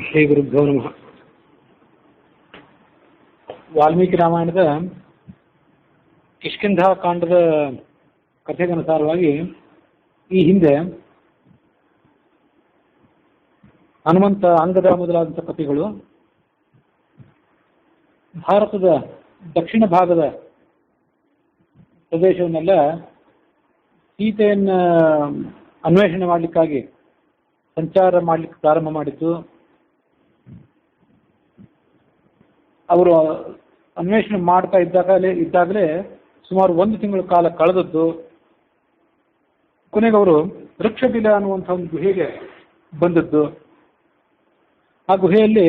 ಶ್ರೀ ಗುರುಭ್ಯೋ ನಮಃ. ವಾಲ್ಮೀಕಿ ರಾಮಾಯಣದ ಕಿಷ್ಕಿಂಧ ಕಾಂಡದ ಕಥೆಗನುಸಾರವಾಗಿ ಈ ಹಿಂದೆ ಹನುಮಂತ, ಅಂಗದ ಮೊದಲಾದಂಥ ಕಥೆಗಳು ಭಾರತದ ದಕ್ಷಿಣ ಭಾಗದ ಪ್ರದೇಶವನ್ನೆಲ್ಲ ಸೀತೆಯನ್ನು ಅನ್ವೇಷಣೆ ಮಾಡಲಿಕ್ಕಾಗಿ ಸಂಚಾರ ಮಾಡಲಿಕ್ಕೆ ಪ್ರಾರಂಭ ಮಾಡಿದ್ದು. ಅವರು ಅನ್ವೇಷಣೆ ಮಾಡ್ತಾ ಇದ್ದಾಗಲೇ ಸುಮಾರು 1 ತಿಂಗಳ ಕಾಲ ಕಳೆದದ್ದು. ಕೊನೆಗೆ ಅವರು ವೃಕ್ಷಬಿಲ ಅನ್ನುವಂಥ ಒಂದು ಗುಹೆಗೆ ಬಂದದ್ದು. ಆ ಗುಹೆಯಲ್ಲಿ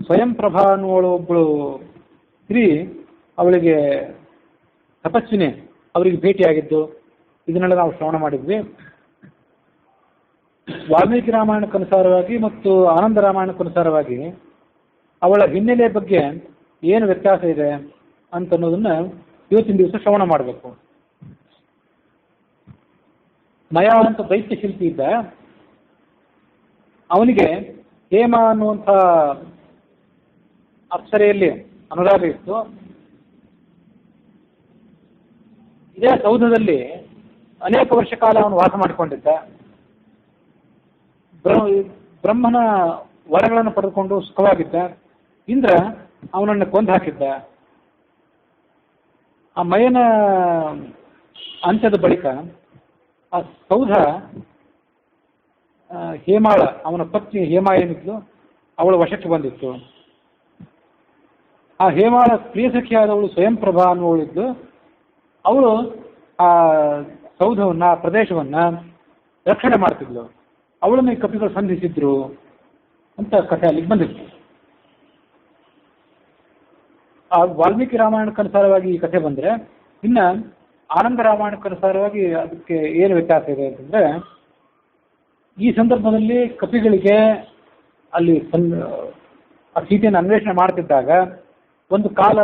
ಸ್ವಯಂ ಪ್ರಭಾ ಅನ್ನುವಳು ಒಬ್ಬಳು ಸ್ತ್ರೀ, ಅವಳಿಗೆ ತಪಸ್ವಿನಿ, ಅವರಿಗೆ ಭೇಟಿಯಾಗಿದ್ದು. ಇದನ್ನೆಲ್ಲ ನಾವು ಶ್ರವಣ ಮಾಡಿದ್ವಿ. ವಾಲ್ಮೀಕಿ ರಾಮಾಯಣಕ್ಕನುಸಾರವಾಗಿ ಮತ್ತು ಆನಂದ ರಾಮಾಯಣಕ್ಕನುಸಾರವಾಗಿ ಅವಳ ಹಿನ್ನೆಲೆಯ ಬಗ್ಗೆ ಏನು ವ್ಯತ್ಯಾಸ ಇದೆ ಅಂತನ್ನೋದನ್ನ ಇವತ್ತಿನ ದಿವಸ ಶ್ರವಣ ಮಾಡಬೇಕು. ಮಯ ಅಂತ ದೈತ್ಯ ಶಿಲ್ಪಿ ಇದ್ದ. ಅವನಿಗೆ ಹೇಮ ಅನ್ನುವಂಥ ಅಪ್ಸರೆಯಲ್ಲಿ ಅನುರಾಗ ಇತ್ತು. ಇದೇ ಸೌಧದಲ್ಲಿ ಅನೇಕ ವರ್ಷ ಕಾಲ ಅವನು ವಾಸ ಮಾಡಿಕೊಂಡಿದ್ದ. ಬ್ರಹ್ಮನ ವರಗಳನ್ನು ಪಡೆದುಕೊಂಡು ಸುಖವಾಗಿದ್ದ. ಇಂದ್ರ ಅವನನ್ನು ಕೊಂದು ಹಾಕಿದ್ದ. ಆ ಮಯನ ಅಂತ್ಯದ ಬಳಿಕ ಆ ಸೌಧ ಹೇಮಾಳ, ಅವನ ಪತ್ನಿ ಹೇಮಾ ಏನಿದ್ಲು, ಅವಳ ವಶಕ್ಕೆ ಬಂದಿತ್ತು. ಆ ಹೇಮಾಳ ಪ್ರಿಯಸಖಿಯಾದವಳು ಸ್ವಯಂ ಪ್ರಭಾ ಅನ್ನುವಳಿದ್ಲು. ಅವಳು ಆ ಸೌಧವನ್ನ, ಆ ಪ್ರದೇಶವನ್ನ ರಕ್ಷಣೆ ಮಾಡ್ತಿದ್ಲು. ಅವಳನ್ನು ಈ ಕಪಿಗಳು ಸಂಧಿಸಿದ್ರು ಅಂತ ಕಥೆ ಅಲ್ಲಿಗೆ ಬಂದಿತ್ತು. ಆ ವಾಲ್ಮೀಕಿ ರಾಮಾಯಣಕ್ಕನುಸಾರವಾಗಿ ಈ ಕಥೆ ಬಂದರೆ, ಇನ್ನ ಆನಂದ ರಾಮಾಯಣಕ್ಕನುಸಾರವಾಗಿ ಅದಕ್ಕೆ ಏನು ವ್ಯತ್ಯಾಸ ಇದೆ ಅಂತಂದ್ರೆ, ಈ ಸಂದರ್ಭದಲ್ಲಿ ಕಪಿಗಳಿಗೆ ಅಲ್ಲಿ ಆ ಸೀತೆಯನ್ನು ಅನ್ವೇಷಣೆ ಮಾಡ್ತಿದ್ದಾಗ ಒಂದು ಕಾಲ,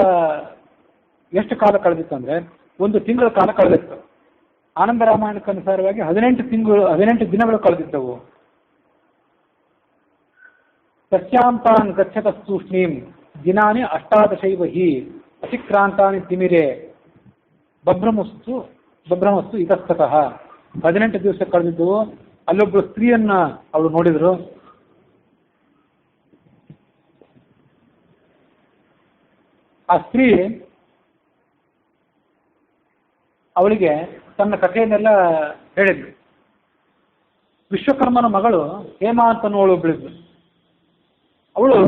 ಎಷ್ಟು ಕಾಲ ಕಳೆದಿತ್ತು ಅಂದ್ರೆ 1 ತಿಂಗಳ ಕಾಲ ಕಳೆದಿತ್ತು. ಆನಂದ ರಾಮಾಯಣಕ್ಕನುಸಾರವಾಗಿ 18 ದಿನಗಳು ಕಳೆದಿದ್ದವು. ಸಸ್ಯಾಂತಾನ್ ಗಚ್ಚತಸ್ತೂಷ್ಣೀಂ ದಿನಾನಿ 18 ಹಿ ಅತಿಕ್ರಾಂತಾನಿ ತಿಮಿರೆ ಬಭ್ರಮಸ್ತು ಇತಸ್ತತಃ. 18 ದಿವಸ ಕಳೆದಿದ್ದವು. ಅಲ್ಲೊಬ್ಬಳು ಸ್ತ್ರೀಯನ್ನ ಅವಳು ನೋಡಿದ್ರು. ಆ ಸ್ತ್ರೀ ಅವಳಿಗೆ ತನ್ನ ಕಥೆಯನ್ನೆಲ್ಲ ಹೇಳಿದ್ಲು. ವಿಶ್ವಕರ್ಮನ ಮಗಳು ಹೇಮಾ ಅಂತನವಳು ಒಬ್ಬಳಿದ್ಲು. ಅವಳು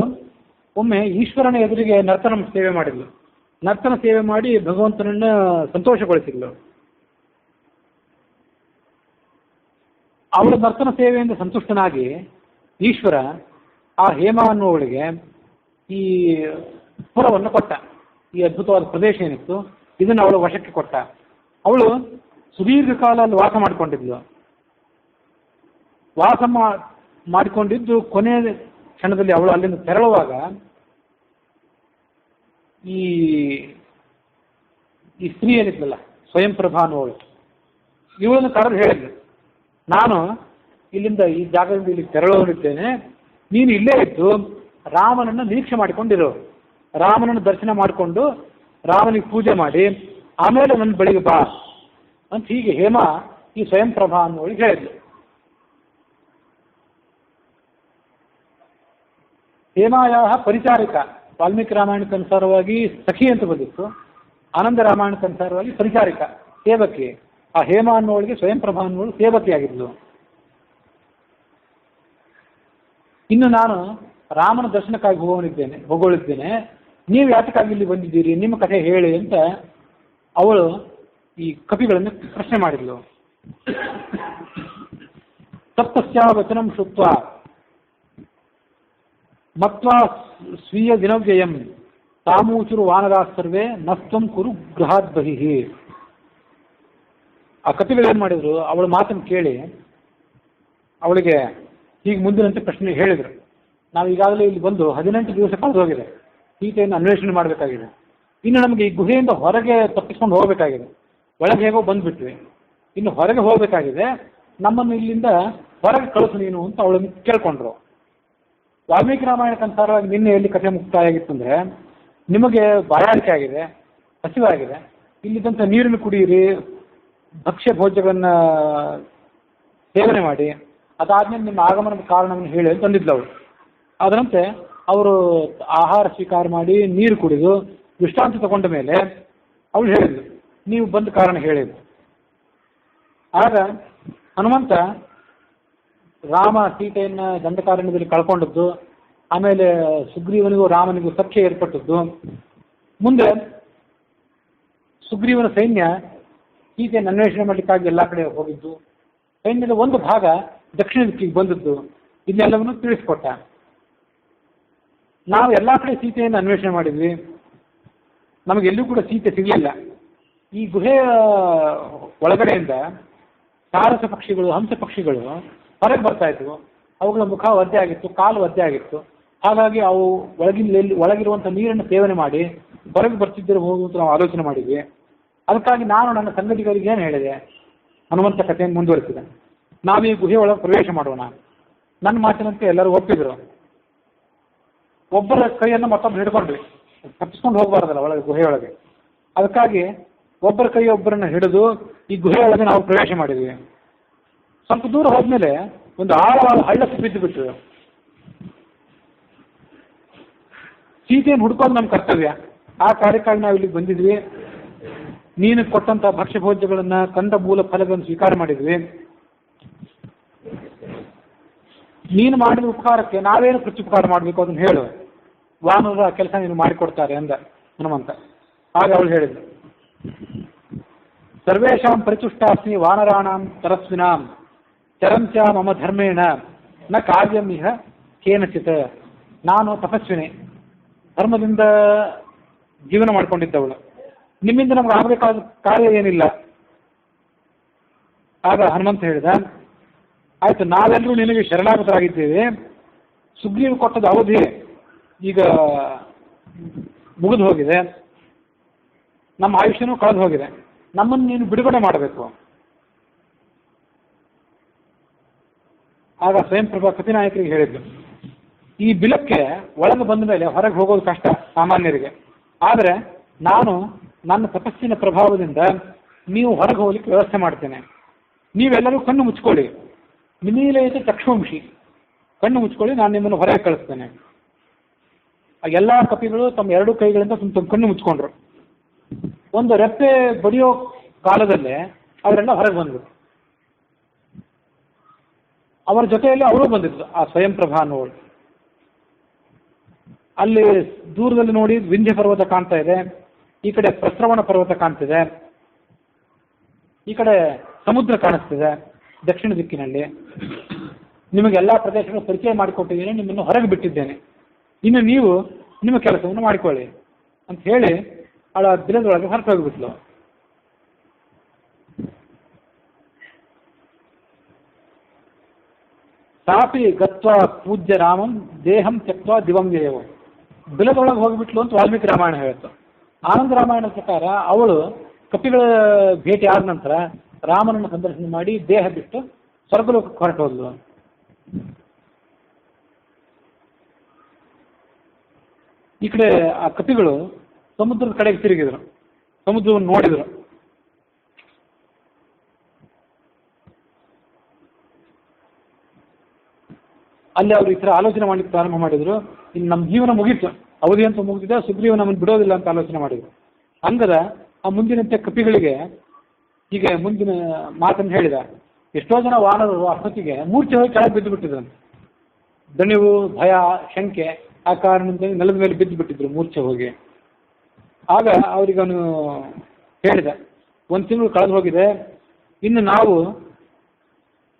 ಒಮ್ಮೆ ಈಶ್ವರನ ಎದುರಿಗೆ ನರ್ತನ ಸೇವೆ ಮಾಡಿದ್ಲು. ನರ್ತನ ಸೇವೆ ಮಾಡಿ ಭಗವಂತನನ್ನ ಸಂತೋಷಗೊಳಿಸಿದ್ಲು. ಅವಳ ನರ್ತನ ಸೇವೆಯಿಂದ ಸಂತುಷ್ಟನಾಗಿ ಈಶ್ವರ ಆ ಹೇಮಾ ಅನ್ನುವಳಿಗೆ ಈ ಪುರವನ್ನು ಕೊಟ್ಟ. ಈ ಅದ್ಭುತವಾದ ಪ್ರದೇಶ ಏನಿತ್ತು ಇದನ್ನು ಅವಳ ವಶಕ್ಕೆ ಕೊಟ್ಟ. ಅವಳು ಸುದೀರ್ಘ ಕಾಲ ಅಲ್ಲಿ ವಾಸ ಮಾಡಿಕೊಂಡಿದ್ಲು. ವಾಸ ಮಾಡಿಕೊಂಡಿದ್ದು ಕೊನೆಯ ಕ್ಷಣದಲ್ಲಿ ಅವಳು ಅಲ್ಲಿಂದ ತೆರಳುವಾಗ ಈ ಸ್ತ್ರೀ ಏನಿದ್ಲಲ್ಲ, ಸ್ವಯಂ ಪ್ರಭಾ ಅನ್ನುವಳು, ಇವಳನ್ನು ಕರೆದು ಹೇಳಿದ್ಲು, ನಾನು ಇಲ್ಲಿಂದ ಈ ಜಾಗದಿಂದ ಇಲ್ಲಿ ತೆರಳೋರಿದ್ದೇನೆ, ನೀನು ಇಲ್ಲೇ ಇದ್ದು ರಾಮನನ್ನು ನಿರೀಕ್ಷೆ ಮಾಡಿಕೊಂಡಿರು. ರಾಮನನ್ನು ದರ್ಶನ ಮಾಡಿಕೊಂಡು ರಾಮನಿಗೆ ಪೂಜೆ ಮಾಡಿ ಆಮೇಲೆ ನನ್ನ ಬಳಿಗೆ ಬಾ ಅಂತ ಹೀಗೆ ಹೇಮಾ ಈ ಸ್ವಯಂ ಪ್ರಭಾ ಅನ್ನೋಳಿಗೆ ಹೇಳಿದ್ಲು. ಹೇಮಾಯ ಪರಿಚಾರಿಕ ವಾಲ್ಮೀಕಿ ರಾಮಾಯಣಕ್ಕನುಸಾರವಾಗಿ ಸಖಿ ಅಂತ ಬಂದಿತ್ತು. ಆನಂದ ರಾಮಾಯಣಕ್ಕನುಸಾರವಾಗಿ ಪರಿಚಾರಿಕ, ಸೇವಕಿ. ಆ ಹೇಮಾ ಅನ್ನೋಳಿಗೆ ಸ್ವಯಂ ಪ್ರಭಾ ಅನ್ನೋಳು ಸೇವಕಿಯಾಗಿದ್ಲು. ಇನ್ನು ನಾನು ರಾಮನ ದರ್ಶನಕ್ಕಾಗಿ ಹೋಗೋಳಿದ್ದೇನೆ, ನೀವು ಯಾತಕ್ಕಾಗಿ ಇಲ್ಲಿ ಬಂದಿದ್ದೀರಿ, ನಿಮ್ಮ ಕಥೆ ಹೇಳಿ ಅಂತ ಅವಳು ಈ ಕಪಿಗಳನ್ನು ಪ್ರಶ್ನೆ ಮಾಡಿದ್ಲು. ಸಪ್ತಸ್ಯ ವಚನಂ ಶ್ರುತ್ವ ಮತ್ವಾ ಸ್ವೀಯ ದಿನವ್ಯಯಂ ತಾಮೂಚುರು ವಾನರಾ ಸರ್ವೇ ನಸ್ತ್ವಂ ಕುರು ಗೃಹಾತ್ ಬಹಿಃ. ಆ ಕಪಿಗಳೇನು ಮಾಡಿದ್ರು, ಅವಳ ಮಾತನ್ನು ಕೇಳಿ ಅವಳಿಗೆ ಹೀಗೆ ಮುಂದಿನಂತೆ ಪ್ರಶ್ನೆ ಹೇಳಿದರು. ನಾವು ಈಗಾಗಲೇ ಇಲ್ಲಿ ಬಂದು 18 ದಿವಸ ಕಳೆದು ಹೋಗಿದೆ. ಸೀತೆಯನ್ನು ಅನ್ವೇಷಣೆ ಮಾಡಬೇಕಾಗಿದೆ. ಇನ್ನು ನಮಗೆ ಈ ಗುಹೆಯಿಂದ ಹೊರಗೆ ತಪ್ಪಿಸ್ಕೊಂಡು ಹೋಗಬೇಕಾಗಿದೆ. ಒಳಗೆ ಹೇಗೋ ಬಂದುಬಿಟ್ವಿ, ಇನ್ನು ಹೊರಗೆ ಹೋಗಬೇಕಾಗಿದೆ. ನಮ್ಮನ್ನು ಇಲ್ಲಿಂದ ಹೊರಗೆ ಕಳಿಸು ನೀನು ಅಂತ ಅವಳನ್ನು ಕೇಳ್ಕೊಂಡ್ರು. ವಾಲ್ಮೀಕಿ ರಾಮಾಯಣಕ್ಕನುಸಾರವಾಗಿ ನಿನ್ನೆ ಎಲ್ಲಿ ಕಥೆ ಮುಕ್ತಾಯ ಆಗಿತ್ತು ಅಂದರೆ, ನಿಮಗೆ ಬಾಯಾರಿಕೆ ಆಗಿದೆ, ಹಸಿವಾಗಿದೆ, ಇಲ್ಲಿದ್ದಂಥ ನೀರನ್ನು ಕುಡಿಯಿರಿ, ಭಕ್ಷ್ಯ ಭೋಜ್ಯಗಳನ್ನು ಸೇವನೆ ಮಾಡಿ, ಅದಾದ್ಮೇಲೆ ನಿಮ್ಮ ಆಗಮನದ ಕಾರಣವನ್ನು ಹೇಳಿ ಅಂತ ತಂದಿದ್ಲು ಅವಳು. ಅದರಂತೆ ಅವರು ಆಹಾರ ಸ್ವೀಕಾರ ಮಾಡಿ ನೀರು ಕುಡಿದು ವಿಶ್ರಾಂತಿ ತಗೊಂಡ ಮೇಲೆ ಅವಳು ಹೇಳಿದ್ಲು, ನೀವು ಬಂದ ಕಾರಣ ಹೇಳಿದ್ರು. ಆಗ ಹನುಮಂತ ರಾಮ ಸೀತೆಯನ್ನು ದಂಡಕಾರಣ್ಯದಲ್ಲಿ ಕಳ್ಕೊಂಡದ್ದು, ಆಮೇಲೆ ಸುಗ್ರೀವನಿಗೂ ರಾಮನಿಗೂ ಸಖ್ಯ ಏರ್ಪಟ್ಟದ್ದು, ಮುಂದೆ ಸುಗ್ರೀವನ ಸೈನ್ಯ ಸೀತೆಯನ್ನು ಅನ್ವೇಷಣೆ ಮಾಡಲಿಕ್ಕಾಗಿ ಎಲ್ಲ ಕಡೆ ಹೋಗಿದ್ದು, ಸೈನ್ಯದ ಒಂದು ಭಾಗ ದಕ್ಷಿಣ ದಿಕ್ಕಿಗೆ ಬಂದದ್ದು, ಇದನ್ನೆಲ್ಲವನ್ನು ತಿಳಿಸ್ಕೊಟ್ಟ. ನಾವು ಎಲ್ಲ ಕಡೆ ಸೀತೆಯನ್ನು ಅನ್ವೇಷಣೆ ಮಾಡಿದ್ವಿ, ನಮಗೆಲ್ಲೂ ಕೂಡ ಸೀತೆ ಸಿಗಲಿಲ್ಲ. ಈ ಗುಹೆಯ ಒಳಗಡೆಯಿಂದ ಸಾರಸ ಪಕ್ಷಿಗಳು, ಹಂಸ ಪಕ್ಷಿಗಳು ಹೊರಗೆ ಬರ್ತಾ ಇದ್ವು. ಅವುಗಳ ಮುಖ ಒದ್ದೆ ಆಗಿತ್ತು, ಕಾಲು ಒದ್ದೆ ಆಗಿತ್ತು. ಹಾಗಾಗಿ ಅವು ಒಳಗಿರುವಂಥ ನೀರನ್ನು ಸೇವನೆ ಮಾಡಿ ಹೊರಗೆ ಬರ್ತಿದ್ದರು ಅಂತ ನಾವು ಆಲೋಚನೆ ಮಾಡಿದ್ವಿ. ಅದಕ್ಕಾಗಿ ನಾನು ನನ್ನ ಸಂಗತಿಗಳಿಗೆ ಏನು ಹೇಳಿದೆ, ಹನುಮಂತ ಕಥೆಯನ್ನು ಮುಂದುವರಿಸಿದೆ. ನಾವು ಈ ಗುಹೆ ಒಳಗೆ ಪ್ರವೇಶ ಮಾಡೋಣ. ನನ್ನ ಮಾತಿನಂತೆ ಎಲ್ಲರೂ ಒಪ್ಪಿದ್ರು. ಒಬ್ಬರ ಕೈಯನ್ನು ಮತ್ತೊಬ್ಬರು ಹಿಡ್ಕೊಂಡ್ವಿ, ತಪ್ಪಿಸ್ಕೊಂಡು ಹೋಗಬಾರ್ದಲ್ಲ ಒಳಗೆ ಗುಹೆಯೊಳಗೆ. ಅದಕ್ಕಾಗಿ ಒಬ್ಬರ ಕೈ ಒಬ್ಬರನ್ನು ಹಿಡಿದು ಈ ಗುಹೆಯೊಳಗೆ ನಾವು ಪ್ರವೇಶ ಮಾಡಿದ್ವಿ. ಸ್ವಲ್ಪ ದೂರ ಹೋದ್ಮೇಲೆ ಒಂದು ಆಳವಾದ ಹಳ್ಳ ಬಿದ್ದು ಬಿಟ್ಟು, ಸೀತೆಯನ್ನು ಹುಡ್ಕೊಂಡು ನಮ್ಮ ಕರ್ತವ್ಯ, ಆ ಕಾರ್ಯಕ್ಕಾಗಿ ನಾವು ಇಲ್ಲಿಗೆ ಬಂದಿದ್ವಿ. ನೀನು ಕೊಟ್ಟಂಥ ಭಕ್ಷ್ಯ ಭೋಜ್ಯಗಳನ್ನು, ಕಂದ ಮೂಲ ಫಲಗಳನ್ನು ಸ್ವೀಕಾರ ಮಾಡಿದ್ವಿ. ನೀನು ಮಾಡಿದ ಉಪಕಾರಕ್ಕೆ ನಾವೇನು ಪ್ರತ್ಯುಪಕಾರ ಮಾಡಬೇಕು ಅದನ್ನು ಹೇಳು, ವಾನರ ಕೆಲಸ ನೀನು ಮಾಡಿಕೊಡ್ತಾರೆ ಅಂದ ಹನುಮಂತ. ಆಗ ಅವಳು ಹೇಳಿದ್ಳು, ಸರ್ವೇಷಾಂ ಪರಿತುಷ್ಟಾಸ್ಮಿ ವಾನರಾಣಾಂ ತರಸ್ವಿನಾಂ ಚರಂಚ ಮಮ ಧರ್ಮೇಣ ನ ಕಾರ್ಯಂ ಇಹ ಕೇನಚಿತ್. ನಾನು ತಪಸ್ವಿನಿ, ಧರ್ಮದಿಂದ ಜೀವನ ಮಾಡಿಕೊಂಡಿದ್ದವಳು, ನಿಮ್ಮಿಂದ ನಮ್ಗೆ ಆಗಬೇಕಾದ ಕಾರ್ಯ ಏನಿಲ್ಲ. ಆಗ ಹನುಮಂತ ಹೇಳಿದ, ಆಯ್ತು, ನಾವೆಲ್ಲರೂ ನಿನಗೆ ಶರಣಾಗತರಾಗಿದ್ದೇವೆ. ಸುಗ್ರೀವ ಕೊಟ್ಟದ ಅವಧಿ ಈಗ ಮುಗಿದು ಹೋಗಿದೆ, ನಮ್ಮ ಆಯುಷ್ಯನೂ ಕಳೆದು ಹೋಗಿದೆ, ನಮ್ಮನ್ನು ನೀನು ಬಿಡುಗಡೆ ಮಾಡಬೇಕು. ಆಗ ಸ್ವಯಂಪ್ರಭಾ ಕಪಿನಾಯಕರಿಗೆ ಹೇಳಿದ್ರು, ಈ ಬಿಲಕ್ಕೆ ಒಳಗೆ ಬಂದ ಮೇಲೆ ಹೊರಗೆ ಹೋಗೋದು ಕಷ್ಟ ಸಾಮಾನ್ಯರಿಗೆ, ಆದರೆ ನಾನು ನನ್ನ ತಪಸ್ಸಿನ ಪ್ರಭಾವದಿಂದ ನೀವು ಹೊರಗೆ ಹೋಗ್ಲಿಕ್ಕೆ ವ್ಯವಸ್ಥೆ ಮಾಡ್ತೇನೆ. ನೀವೆಲ್ಲರೂ ಕಣ್ಣು ಮುಚ್ಕೊಳ್ಳಿ, ನಿಮೀಲೈತೆ ಚಕ್ಷುವಂಶಿ, ಕಣ್ಣು ಮುಚ್ಕೊಳ್ಳಿ, ನಾನು ನಿಮ್ಮನ್ನು ಹೊರಗೆ ಕಳಿಸ್ತೇನೆ. ಎಲ್ಲ ಕಪಿಗಳು ತಮ್ಮ ಎರಡೂ ಕೈಗಳಿಂದ ತುಂಬ ಕಣ್ಣು ಮುಚ್ಕೊಂಡ್ರು. ಒಂದು ರೆಪ್ಪೆ ಬಡಿಯೋ ಕಾಲದಲ್ಲೇ ಅವರೆಲ್ಲ ಹೊರಗೆ ಬಂದರು. ಅವರ ಜೊತೆಯಲ್ಲಿ ಅವರು ಬಂದಿದ್ರು, ಆ ಸ್ವಯಂಪ್ರಭಾ ಅನ್ನೋಳು. ಅಲ್ಲಿ ದೂರದಲ್ಲಿ ನೋಡಿ ವಿಂಧ್ಯ ಪರ್ವತ ಕಾಣ್ತಾ ಇದೆ, ಈ ಕಡೆ ಪ್ರಸ್ರವಣ ಪರ್ವತ ಕಾಣ್ತಿದೆ, ಈ ಕಡೆ ಸಮುದ್ರ ಕಾಣಿಸ್ತಿದೆ ದಕ್ಷಿಣ ದಿಕ್ಕಿನಲ್ಲಿ. ನಿಮಗೆಲ್ಲ ಪ್ರದೇಶಗಳು ಪರಿಚಯ ಮಾಡಿಕೊಟ್ಟಿದ್ದೇನೆ, ನಿಮ್ಮನ್ನು ಹೊರಗೆ ಬಿಟ್ಟಿದ್ದೇನೆ, ಇನ್ನು ನೀವು ನಿಮ್ಮ ಕೆಲಸವನ್ನು ಮಾಡಿಕೊಳ್ಳಿ ಅಂತ ಹೇಳಿ ಅವಳ ಬಿಲದೊಳಗೆ ಹೊರಟು ಹೋಗಿಬಿಟ್ಲು. ಸಾಪಿ ಗತ್ವ ಪೂಜ್ಯ ರಾಮಂ ದೇಹಂ ತ್ಯಕ್ವಾ ದಿವಂ ವ್ಯಯವ. ಬಿಲದೊಳಗೆ ಹೋಗಿಬಿಟ್ಲು ಅಂತ ವಾಲ್ಮೀಕಿ ರಾಮಾಯಣ ಹೇಳುತ್ತೆ. ಆನಂದ ರಾಮಾಯಣದ ಪ್ರಕಾರ ಅವಳು ಕಪಿಗಳ ಭೇಟಿ ಆದ ನಂತರ ರಾಮನನ್ನು ಸಂದರ್ಶನ ಮಾಡಿ ದೇಹ ಬಿಟ್ಟು ಸ್ವರ್ಗಲೋಕಕ್ಕೆ ಹೊರಟು ಹೋದ್ಲು. ಈ ಕಡೆ ಆ ಕಪಿಗಳು ಸಮುದ್ರದ ಕಡೆಗೆ ತಿರುಗಿದ್ರು, ಸಮುದ್ರವನ್ನು ನೋಡಿದರು. ಅಲ್ಲಿ ಅವರು ಈ ಥರ ಆಲೋಚನೆ ಮಾಡಲಿಕ್ಕೆ ಪ್ರಾರಂಭ ಮಾಡಿದರು. ಇನ್ನು ನಮ್ಮ ಜೀವನ ಮುಗೀತು, ಅವಧಿ ಅಂತ ಮುಗಿದಿದೆ, ಸುಗ್ರೀವ ನಮ್ಮನ್ನು ಬಿಡೋದಿಲ್ಲ ಅಂತ ಆಲೋಚನೆ ಮಾಡಿದರು. ಹಂಗದ ಆ ಮುಂದಿನಂತೆ ಕಪಿಗಳಿಗೆ ಹೀಗೆ ಮುಂದಿನ ಮಾತನ್ನು ಹೇಳಿದ. ಎಷ್ಟೋ ಜನ ವಾನರರು ಅಷ್ಟೊತ್ತಿಗೆ ಮೂರ್ಛೆ ಹೋಗಿ ಕೆಳಗೆ ಬಿದ್ದು ಬಿಟ್ಟಿದ್ರಂತೆ. ದಣಿವು, ಭಯ, ಶಂಕೆ ಆ ಕಾರಣದಿಂದ ನೆಲದ ಮೇಲೆ ಬಿದ್ದು ಬಿಟ್ಟಿದ್ರು ಮೂರ್ಛೆ ಹೋಗಿ. ಆಗ ಅವರಿಗವನು ಹೇಳಿದ, 1 ತಿಂಗಳು ಕಳೆದು ಹೋಗಿದೆ, ಇನ್ನು ನಾವು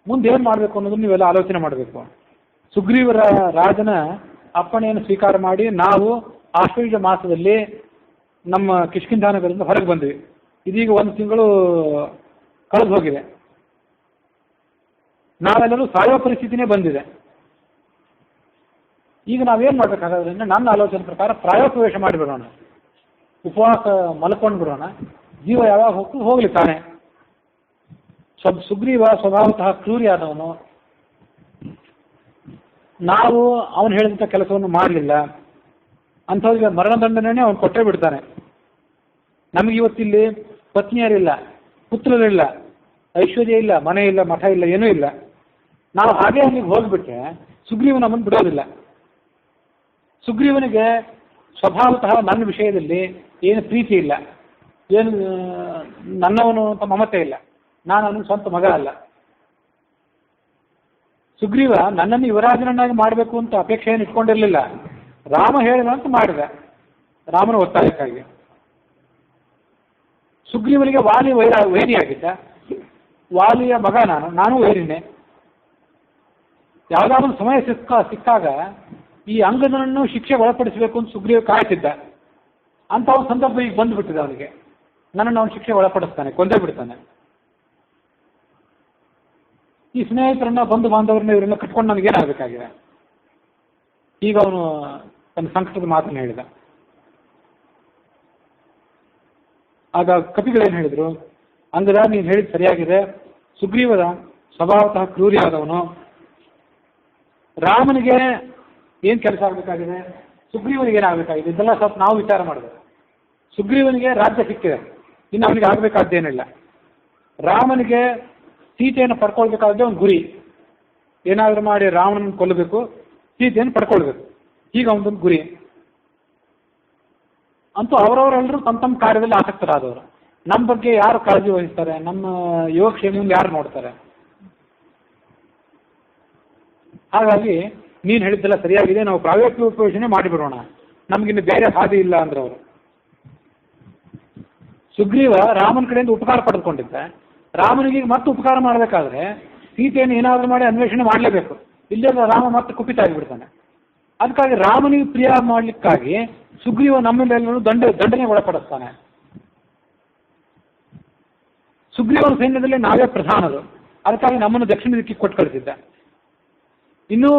ಮುಂದೆ ಏನು ಮಾಡಬೇಕು ಅನ್ನೋದನ್ನು ನೀವೆಲ್ಲ ಆಲೋಚನೆ ಮಾಡಬೇಕು. ಸುಗ್ರೀವರ ರಾಜನ ಅಪ್ಪಣೆಯನ್ನು ಸ್ವೀಕಾರ ಮಾಡಿ ನಾವು ಆಶ್ವಯುಜ ಮಾಸದಲ್ಲಿ ನಮ್ಮ ಕಿಷ್ಕಿಂಧಾನಗರಿಂದ ಹೊರಗೆ ಬಂದ್ವಿ. ಇದೀಗ 1 ತಿಂಗಳು ಕಳೆದು ಹೋಗಿದೆ, ನಾವೆಲ್ಲರೂ ಸಾಯೋ ಪರಿಸ್ಥಿತಿನೇ ಬಂದಿದೆ. ಈಗ ನಾವೇನು ಮಾಡಬೇಕಾಗೋದ್ರಿಂದ ನನ್ನ ಆಲೋಚನೆ ಪ್ರಕಾರ ಪ್ರಾಯೋಪವೇಶ ಮಾಡಿಬಿಡೋಣ, ಉಪವಾಸ ಮಲ್ಕೊಂಡು ಬಿಡೋಣ, ಜೀವ ಯಾವಾಗ ಹೋಗ್ಲಿ ತಾನೆ. ಸುಗ್ರೀವ ಸ್ವಭಾವತಃ ಕ್ರೂರಿಯಾದವನು, ನಾವು ಅವನು ಹೇಳಿದಂಥ ಕೆಲಸವನ್ನು ಮಾಡಲಿಲ್ಲ ಅಂಥವ್ರಿಗೆ ಮರಣದಂಡನೆ ಅವನು ಕೊಟ್ಟೇ ಬಿಡ್ತಾನೆ. ನಮಗೆ ಇವತ್ತಿಲ್ಲಿ ಪತ್ನಿಯರಿಲ್ಲ, ಪುತ್ರರಿಲ್ಲ, ಐಶ್ವರ್ಯ ಇಲ್ಲ, ಮನೆ ಇಲ್ಲ, ಮಠ ಇಲ್ಲ, ಏನೂ ಇಲ್ಲ. ನಾವು ಹಾಗೆ ಅಲ್ಲಿಗೆ ಹೋಗ್ಬಿಟ್ರೆ ಸುಗ್ರೀವ ನಮ್ಮನ್ನು ಬಿಡೋದಿಲ್ಲ. ಸುಗ್ರೀವನಿಗೆ ಸ್ವಭಾವತಃ ನನ್ನ ವಿಷಯದಲ್ಲಿ ಏನು ಪ್ರೀತಿ ಇಲ್ಲ, ಏನು ನನ್ನವನು ಅಂತ ಮಮತೆ ಇಲ್ಲ. ನಾನು ಅವನಿಗೆ ಸ್ವಂತ ಮಗ ಅಲ್ಲ. ಸುಗ್ರೀವ ನನ್ನನ್ನು ಯುವರಾಜನನ್ನಾಗಿ ಮಾಡಬೇಕು ಅಂತ ಅಪೇಕ್ಷೆಯನ್ನು ಇಟ್ಕೊಂಡಿರಲಿಲ್ಲ. ರಾಮ ಹೇಳಿದ ಅಂತ ಮಾಡಿದ, ರಾಮನ ಒತ್ತಾಯಕ್ಕಾಗಿ. ಸುಗ್ರೀವನಿಗೆ ವಾಲಿ ವೈರಿಯಾಗಿದ್ದ. ವಾಲಿಯ ಮಗ ನಾನು ವೈರಿನೇ. ಯಾವುದಾದ್ರೂ ಸಮಯ ಸಿಕ್ಕಾಗ ಈ ಅಂಗದನನ್ನು ಶಿಕ್ಷೆಗೆ ಒಳಪಡಿಸಬೇಕು ಅಂತ ಸುಗ್ರೀವ ಕಾಯ್ತಿದ್ದ. ಅಂತ ಒಂದು ಸಂದರ್ಭ ಈಗ ಬಂದುಬಿಟ್ಟಿದೆ ಅವನಿಗೆ. ನನ್ನನ್ನು ಅವನು ಶಿಕ್ಷೆಗೆ ಒಳಪಡಿಸ್ತಾನೆ, ಕೊಂದೇ ಬಿಡ್ತಾನೆ. ಈ ಸ್ನೇಹಿತರನ್ನ, ಬಂಧು ಬಾಂಧವರನ್ನ, ಇವರೆಲ್ಲ ಕಟ್ಕೊಂಡು ನನಗೇನಾಗಬೇಕಾಗಿದೆ? ಈಗ ಅವನು ತನ್ನ ಸಂಕಟದ ಮಾತನ್ನು ಹೇಳಿದ. ಆಗ ಕಪಿಗಳೇನು ಹೇಳಿದರು? ಅಂಗದ, ನೀನು ಹೇಳಿದ ಸರಿಯಾಗಿದೆ. ಸುಗ್ರೀವದ ಸ್ವಭಾವತಃ ಕ್ರೂರಿಯಾದವನು. ರಾಮನಿಗೆ ಏನು ಕೆಲಸ ಆಗಬೇಕಾಗಿದೆ, ಸುಗ್ರೀವನಿಗೆ ಏನಾಗಬೇಕಾಗಿದೆ, ಇದೆಲ್ಲ ಸ್ವಲ್ಪ ನಾವು ವಿಚಾರ ಮಾಡಬೇಕು. ಸುಗ್ರೀವನಿಗೆ ರಾಜ್ಯ ಸಿಕ್ಕಿದೆ, ಇನ್ನು ಅವನಿಗೆ ಆಗಬೇಕಾದ್ದೇನಿಲ್ಲ. ರಾಮನಿಗೆ ಸೀತೆಯನ್ನು ಪಡ್ಕೊಳ್ಬೇಕಾದ್ರೆ ಒಂದು ಗುರಿ, ಏನಾದರೂ ಮಾಡಿ ರಾವಣನ ಕೊಲ್ಲಬೇಕು, ಸೀತೆಯನ್ನು ಪಡ್ಕೊಳ್ಬೇಕು, ಈಗ ಅವನದೊಂದು ಗುರಿ. ಅಂತೂ ಅವರವರೆಲ್ಲರೂ ತಮ್ಮ ತಮ್ಮ ಕಾರ್ಯದಲ್ಲಿ ಆಸಕ್ತರಾದವರು. ನಮ್ಮ ಬಗ್ಗೆ ಯಾರು ಕಾಳಜಿ ವಹಿಸ್ತಾರೆ, ನಮ್ಮ ಯೋಗಕ್ಷೇಮವನ್ನು ಯಾರು ನೋಡ್ತಾರೆ? ಹಾಗಾಗಿ ನೀನು ಹೇಳಿದ್ದೆಲ್ಲ ಸರಿಯಾಗಿದೆ, ನಾವು ಪ್ರಾಯೋಗಿಕ ಮಾಡಿಬಿಡೋಣ, ನಮಗಿನ್ನು ಬೇರೆ ಹಾದಿ ಇಲ್ಲ ಅಂದ್ರೆ ಅವರು. ಸುಗ್ರೀವ ರಾಮನ ಕಡೆಯಿಂದ ಉಪಕಾರ ಪಡೆದುಕೊಂಡಿದ್ದ. ರಾಮನಿಗೆ ಮತ್ತೆ ಉಪಕಾರ ಮಾಡಬೇಕಾದ್ರೆ ಸೀತೆಯನ್ನು ಏನಾದರೂ ಮಾಡಿ ಅನ್ವೇಷಣೆ ಮಾಡಲೇಬೇಕು, ಇಲ್ಲೇ ರಾಮ ಮತ್ತೆ ಕುಪಿತ ಆಗಿಬಿಡ್ತಾನೆ. ಅದಕ್ಕಾಗಿ ರಾಮನಿಗೆ ಪ್ರಿಯ ಮಾಡಲಿಕ್ಕಾಗಿ ಸುಗ್ರೀವ ನಮ್ಮೆಲ್ಲರೂ ದಂಡನೆ ಒಳಪಡಿಸ್ತಾನೆ. ಸುಗ್ರೀವನ ಸೈನ್ಯದಲ್ಲಿ ನಾವೇ ಪ್ರಧಾನರು, ಅದಕ್ಕಾಗಿ ನಮ್ಮನ್ನು ದಕ್ಷಿಣ ದಿಕ್ಕಿಗೆ ಕೊಟ್ಟು ಕಳಿಸಿದ್ದ. ಇನ್ನೂ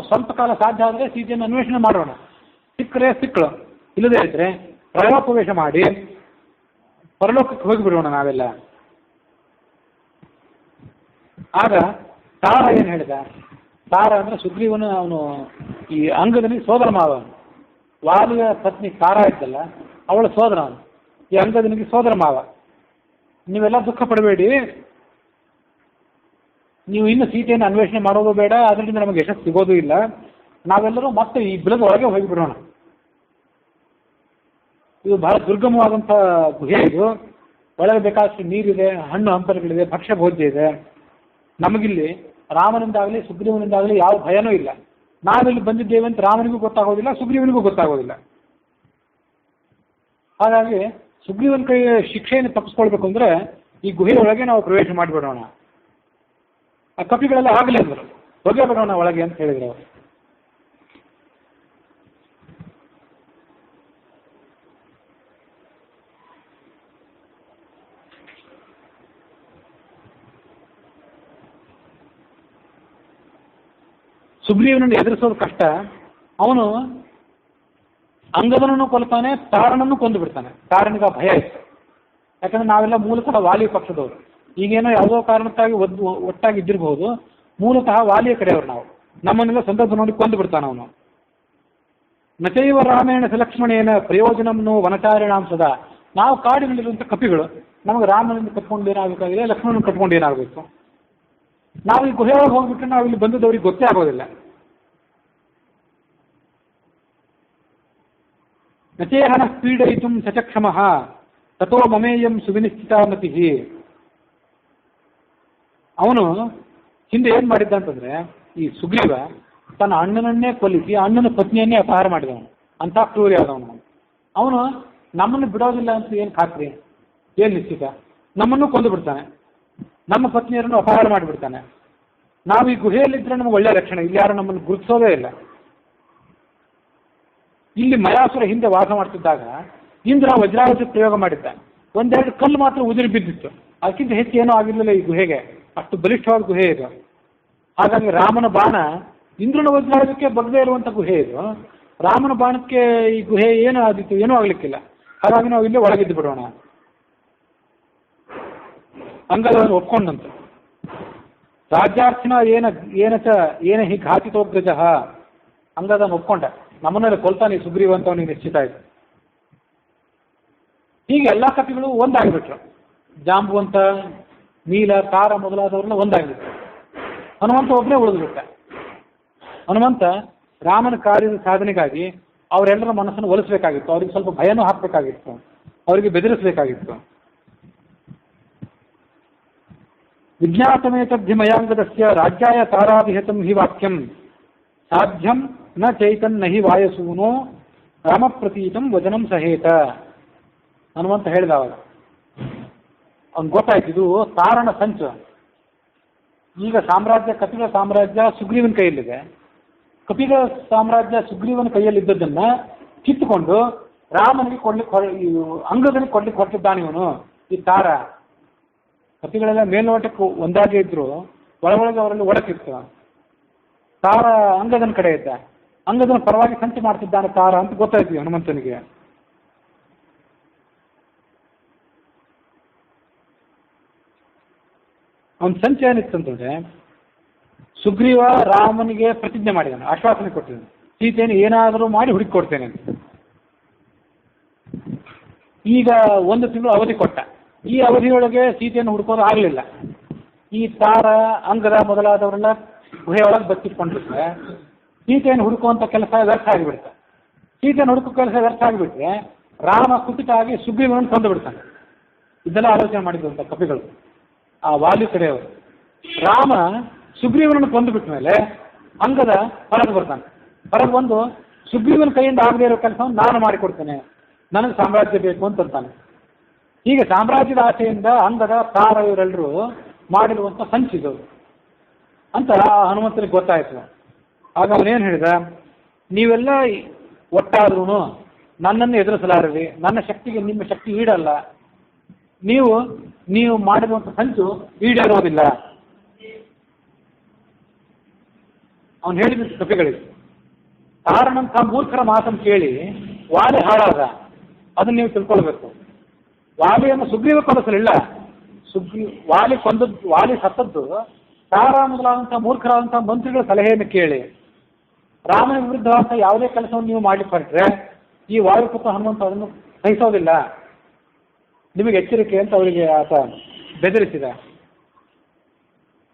ಸ್ವಲ್ಪ ಕಾಲ ಸಾಧ್ಯ ಆದರೆ ಸೀತೆಯನ್ನು ಅನ್ವೇಷಣೆ ಮಾಡೋಣ, ಸಿಕ್ಕರೆ ಸಿಕ್ಕಳು, ಇಲ್ಲದೇ ಇದ್ರೆ ಪ್ರಯೋಪವೇಶ ಮಾಡಿ ಪರಲೋಕಕ್ಕೆ ಹೋಗಿಬಿಡೋಣ ನಾವೆಲ್ಲ. ಆಗ ತಾರ ಏನು ಹೇಳಿದ? ತಾರ ಅಂದರೆ ಸುಗ್ರೀವನು, ಅವನು ಈ ಅಂಗದನಿಗೆ ಸೋದರ ಮಾವ. ವಾಲಿಯ ಪತ್ನಿ ತಾರ ಇದ್ದಲ್ಲ, ಅವಳ ಸೋದರ ಅವನು. ಈ ಅಂಗದನಿಗೆ ಸೋದರ ಮಾವ. ನೀವೆಲ್ಲ ದುಃಖ ಪಡಬೇಡಿ, ನೀವು ಇನ್ನು ಸೀತೆಯನ್ನು ಅನ್ವೇಷಣೆ ಮಾಡೋದು ಬೇಡ, ಅದರಿಂದ ನಮಗೆ ಯಶಸ್ಸು ಸಿಗೋದು ಇಲ್ಲ. ನಾವೆಲ್ಲರೂ ಮತ್ತೆ ಈ ಬಿಲದ ಒಳಗೆ ಹೋಗಿಬಿಡೋಣ. ಇದು ಬಹಳ ದುರ್ಗಮವಾದಂಥ ಗುಹೆ. ಇದು ಒಳಗೆ ಬೇಕಾದಷ್ಟು ನೀರಿದೆ, ಹಣ್ಣು ಹಂಪಲುಗಳಿದೆ, ಭಕ್ಷ್ಯ ಭೋಜ್ಯ ಇದೆ. ನಮಗಿಲ್ಲಿ ರಾಮನಿಂದಾಗಲಿ ಸುಗ್ರೀವನಿಂದಾಗಲಿ ಯಾವ ಭಯನೂ ಇಲ್ಲ. ನಾವಿಲ್ಲಿ ಬಂದಿದ್ದೇವೆ ಅಂತ ರಾಮನಿಗೂ ಗೊತ್ತಾಗೋದಿಲ್ಲ, ಸುಗ್ರೀವನಿಗೂ ಗೊತ್ತಾಗೋದಿಲ್ಲ. ಹಾಗಾಗಿ ಸುಗ್ರೀವನ ಕೈ ಶಿಕ್ಷೆಯನ್ನು ತಪ್ಪಿಸ್ಕೊಳ್ಬೇಕು ಅಂದರೆ ಈ ಗುಹೆಯೊಳಗೆ ನಾವು ಪ್ರವೇಶ ಮಾಡಿಬಿಡೋಣ. ಆ ಕಪಿಗಳೆಲ್ಲ ಆಗಲಿ ಅಂದರು, ಹೋಗೇ ಬಿಡೋಣ ಒಳಗೆ ಅಂತ ಹೇಳಿದ್ರು ಅವರು. ಸುಗ್ರೀವನನ್ನು ಎದುರಿಸೋದು ಕಷ್ಟ. ಅವನು ಅಂಗದನನ್ನು ಕೊಲ್ತಾನೆ, ತಾರನನ್ನು ಕೊಂದು ಬಿಡ್ತಾನೆ. ತಾರನಿಗೆ ಭಯ ಇತ್ತು, ಯಾಕಂದ್ರೆ ನಾವೆಲ್ಲ ಮೂಲತಃ ವಾಲಿ ಪಕ್ಷದವರು. ಈಗೇನೋ ಯಾವುದೋ ಕಾರಣಕ್ಕಾಗಿ ಒಟ್ಟಾಗಿ ಇದ್ದಿರಬಹುದು, ಮೂಲತಃ ವಾಲಿಯ ಕಡೆಯವರು ನಾವು. ನಮ್ಮನ್ನೆಲ್ಲ ಸಂದರ್ಭ ನೋಡಿ ಕೊಂದು ಬಿಡ್ತಾನೆ ಅವನು. ನಚೈವ ರಾಮೇಣ ಸಲಕ್ಷ್ಮಣೇನ ಪ್ರಯೋಜನವನ್ನು ವನಚಾರಿಣಾಂ ಸದಾ. ನಾವು ಕಾಡಿನಲ್ಲಿರುವಂಥ ಕಪಿಗಳು, ನಮಗೆ ರಾಮನಿಂದ ಕಟ್ಕೊಂಡು ಏನಾಗಬೇಕಾಗಿದೆ, ಲಕ್ಷ್ಮಣನ ಕಟ್ಕೊಂಡು ಏನಾಗಬೇಕು? ನಾವು ಈ ಗುಹೆಯೊಳಗೆ ಹೋಗ್ಬಿಟ್ಟು ನಾವು ಇಲ್ಲಿ ಬಂದದವ್ರಿಗೆ ಗೊತ್ತೇ ಆಗೋದಿಲ್ಲ. ನಚೇಹನ ಪೀಡಯಿತು ಸಚಕ್ಷಮಃ ತಥೋ ಮಮೇಯಂ ಸುವಿನಿಶ್ಚಿತಾಮತಿ. ಅವನು ಹಿಂದೆ ಏನು ಮಾಡಿದ್ದ ಅಂತಂದ್ರೆ, ಈ ಸುಗ್ರೀವ ತನ್ನ ಅಣ್ಣನನ್ನೇ ಕೊಲ್ಲಿಸಿ ಅಣ್ಣನ ಪತ್ನಿಯನ್ನೇ ಅಪಹಾರ ಮಾಡಿದವನು. ಅಂಥ ಕ್ರೂರಿ ಆದವನು. ಅವನು ನಮ್ಮನ್ನು ಬಿಡೋದಿಲ್ಲ ಅಂತ ಏನು ಖಾತ್ರಿ, ಏನು ನಿಶ್ಚಿತ? ನಮ್ಮನ್ನು ಕೊಂದು ಬಿಡ್ತಾನೆ, ನಮ್ಮ ಪತ್ನಿಯರನ್ನು ಅಪಹಾರ ಮಾಡಿಬಿಡ್ತಾನೆ. ನಾವು ಈ ಗುಹೆಯಲ್ಲಿದ್ದರೆ ನಮಗೆ ಒಳ್ಳೆಯ ರಕ್ಷಣೆ, ಇಲ್ಲಿ ಯಾರು ನಮ್ಮನ್ನು ಗುರುತಿಸೋದೇ ಇಲ್ಲ. ಇಲ್ಲಿ ಮಯಾಸುರ ಹಿಂದೆ ವಾಸ ಮಾಡ್ತಿದ್ದಾಗ ಇಂದ್ರ ವಜ್ರಾಯುಧ ಪ್ರಯೋಗ ಮಾಡಿದ್ದ. ಒಂದೆರಡು ಕಲ್ಲು ಮಾತ್ರ ಉದುರಿ ಬಿದ್ದಿತ್ತು, ಅದಕ್ಕಿಂತ ಹೆಚ್ಚು ಏನೂ ಆಗಿರಲಿಲ್ಲ ಈ ಗುಹೆಗೆ. ಅಷ್ಟು ಬಲಿಷ್ಠವಾದ ಗುಹೆ ಇದು. ಹಾಗಾಗಿ ರಾಮನ ಬಾಣ ಇಂದ್ರನ ವಜ್ರಾಯುಧಕ್ಕೆ ಬಗ್ಗದೇ ಇರುವಂಥ ಗುಹೆ ಇದು. ರಾಮನ ಬಾಣಕ್ಕೆ ಈ ಗುಹೆ ಏನೂ ಆದಿತ್ತು, ಏನೂ ಆಗಲಿಕ್ಕಿಲ್ಲ. ಹಾಗಾಗಿ ನಾವು ಇಲ್ಲೇ ಒಳಗಿದ್ದು ಬಿಡೋಣ. ಅಂಗದವನ್ನು ಒಪ್ಕೊಂಡಂತೆ ರಾಜ್ಯಾರ್ಥಿನ ಏನ ಹಿ ಘಾತಿತೋಗ್ರಜ, ಅಂಗದ ಒಪ್ಕೊಂಡ, ನಮ್ಮನ್ನೆಲ್ಲ ಕೊಲ್ತಾನೆ ಸುಗ್ರೀವ ಅಂತ ಅವನಿಗೆ ನಿಶ್ಚಿತ ಆಯ್ತು. ಹೀಗೆ ಎಲ್ಲ ಕಪಿಗಳು ಒಂದಾಗಿಬಿಟ್ರು. ಜಾಂಬುವಂತ, ನೀಲ, ತಾರ ಮೊದಲಾದವ್ರನ್ನ ಒಂದಾಗಿಬಿಟ್ರು. ಹನುಮಂತ ಒಬ್ಬನೇ ಉಳಿದ್ಬಿಟ್ಟ. ಹನುಮಂತ ರಾಮನ ಕಾರ್ಯದ ಸಾಧನೆಗಾಗಿ ಅವರೆಲ್ಲರ ಮನಸ್ಸನ್ನು ಒಲಿಸಬೇಕಾಗಿತ್ತು. ಅವ್ರಿಗೆ ಸ್ವಲ್ಪ ಭಯನೂ ಹಾಕಬೇಕಾಗಿತ್ತು, ಅವರಿಗೆ ಬೆದರಿಸಬೇಕಾಗಿತ್ತು. ವಿಜ್ಞಾತಮೇತದ್ಧಿಮಯಾಂಗದಸ್ಯ ರಾಜ್ಯಾಯ ತಾರಾಭಿಹತಂ ಹಿ ವಾಕ್ಯಂ ಸಾಧ್ಯಂ ನ ಚೈತನ್ನ ಹಿ ವಾಯಸೂನೋ ರಾಮಪ್ರತೀತಂ ವಚನಂ ಸಹೇತ. ಹನುಮಂತ ಹೇಳಿದ ಅವಾಗ. ಅವ್ನು ಗೊತ್ತಾಯ್ತು ಇದು ತಾರಣ ಸಂಚು. ಈಗ ಸಾಮ್ರಾಜ್ಯ, ಕಪಿಗಳ ಸಾಮ್ರಾಜ್ಯ ಸುಗ್ರೀವನ ಕೈಯಲ್ಲಿದೆ. ಕಪಿಗಳ ಸಾಮ್ರಾಜ್ಯ ಸುಗ್ರೀವನ ಕೈಯಲ್ಲಿದ್ದದನ್ನ ಕಿತ್ತುಕೊಂಡು ರಾಮನಿಗೆ ಅಂಗದನಿಗೆ ಕೊಡ್ಲಿಕ್ಕೆ ಹೊರಟಿದ್ದಾನೆ ಇವನು. ಈ ತಾರ ಕಪಿಗಳೆಲ್ಲ ಮೇಲ್ನೋಟಕ್ಕೆ ಒಂದಾಗೆ ಇದ್ರು, ಒಳಗೊಳಗೆ ಅವರಲ್ಲಿ ಒಡಕಿತ್ತು. ತಾರ ಅಂಗದನ ಕಡೆ ಇದ್ದ. ಅಂಗದನ ಪರವಾಗಿ ಸಂಚು ಮಾಡ್ತಿದ್ದಾನೆ ತಾರ ಅಂತ ಗೊತ್ತಾಯ್ತು ಹನುಮಂತನಿಗೆ. ಅವನ ಸಂಚು ಏನಿತ್ತಂತಂದ್ರೆ, ಸುಗ್ರೀವ ರಾಮನಿಗೆ ಪ್ರತಿಜ್ಞೆ ಮಾಡಿದಾನೆ, ಆಶ್ವಾಸನೆ ಕೊಟ್ಟಿದ್ದಾನೆ, ಸೀತೆಯನ್ನು ಏನಾದರೂ ಮಾಡಿ ಹುಡುಕಿಕೊಡ್ತೇನೆ ಅಂತ. ಈಗ 1 ತಿಂಗಳು ಅವಧಿ ಕೊಟ್ಟ. ಈ ಅವಧಿಯೊಳಗೆ ಸೀತೆಯನ್ನು ಹುಡುಕೋದು ಆಗಲಿಲ್ಲ. ಈ ತಾರ, ಅಂಗದ ಮೊದಲಾದವರೆಲ್ಲ ಗುಹೆಯೊಳಗೆ ಬಚ್ಚಿಟ್ಕೊಂಡಿರ್ತಾರೆ. ಸೀತೆಯನ್ನು ಹುಡುಕುವಂಥ ಕೆಲಸ ವ್ಯರ್ಥ ಆಗಿಬಿಡುತ್ತೆ. ಸೀತೆಯನ್ನು ಹುಡುಕೋ ಕೆಲಸ ವ್ಯರ್ಥ ಆಗಿಬಿಟ್ರೆ ರಾಮ ಕುಪಿತ ಆಗಿ ಸುಗ್ರೀವನನ್ನು ಕೊಂದು ಬಿಡ್ತಾನೆ. ಇದೆಲ್ಲ ಆಲೋಚನೆ ಮಾಡಿದಂಥ ಕಪಿಗಳು, ಆ ವಾಲಿ ಕಡೆಯವರು. ರಾಮ ಸುಗ್ರೀವನನ್ನು ಕೊಂದು ಬಿಟ್ಟ ಮೇಲೆ ಅಂಗದ ಹೊರಗೆ ಬರ್ತಾನೆ. ಹೊರಗೆ ಬಂದು ಸುಗ್ರೀವನ ಕೈಯಿಂದ ಆಗದೇ ಇರೋ ಕೆಲಸವನ್ನು ನಾನು ಮಾಡಿಕೊಡ್ತೇನೆ, ನನಗೆ ಸಾಮ್ರಾಜ್ಯ ಬೇಕು ಅಂತಾನೆ. ಹೀಗೆ ಸಾಮ್ರಾಜ್ಯದ ಆಸೆಯಿಂದ ಅಂಗದ, ತಾರ ಇವರೆಲ್ಲರೂ ಮಾಡಿರುವಂಥ ಸಂಚಿದು ಅಂತ ಹನುಮಂತನಿಗೆ ಗೊತ್ತಾಯ್ತು. ಆಗ ಅವನೇನು ಹೇಳಿದ, ನೀವೆಲ್ಲ ಒಟ್ಟಾದ್ರೂ ನನ್ನನ್ನು ಎದುರಿಸಲಾರವಿ, ನನ್ನ ಶಕ್ತಿಗೆ ನಿಮ್ಮ ಶಕ್ತಿ ಈಡಲ್ಲ, ನೀವು ಮಾಡಿರುವಂಥ ಸಂಚು ಈಡೇರೋದಿಲ್ಲ. ಅವನು ಹೇಳಿದ ಕಪಿಗಳಿಗೆ. ತಾರನಂಥ ಮೂರ್ಖರ ಮಾತನ್ನು ಕೇಳಿ ವಾಲಿ ಹಾಳಾದ, ಅದನ್ನು ನೀವು ತಿಳ್ಕೊಳ್ಬೇಕು. ವಾಲಿಯನ್ನು ಸುಗ್ರೀವ ಕೊಲಿಸಲಿಲ್ಲ. ವಾಲಿ ಸತ್ತದ್ದು ತಾರ ಮೊದಲಾದಂಥ ಮೂರ್ಖರಾದಂಥ ಮಂತ್ರಿಗಳ ಸಲಹೆಯನ್ನು ಕೇಳಿ. ರಾಮನ ವಿರುದ್ಧವಾದಂಥ ಯಾವುದೇ ಕೆಲಸವನ್ನು ನೀವು ಮಾಡಲಿಕ್ಕೆ ಹೊರಟ್ರೆ ಈ ವಾಯುಪುತ್ರ ಹನುಮಂತ ಅದನ್ನು ಸಹಿಸೋದಿಲ್ಲ, ನಿಮಗೆ ಎಚ್ಚರಿಕೆ ಅಂತ ಅವರಿಗೆ ಆತ ಬೆದರಿಸಿದ.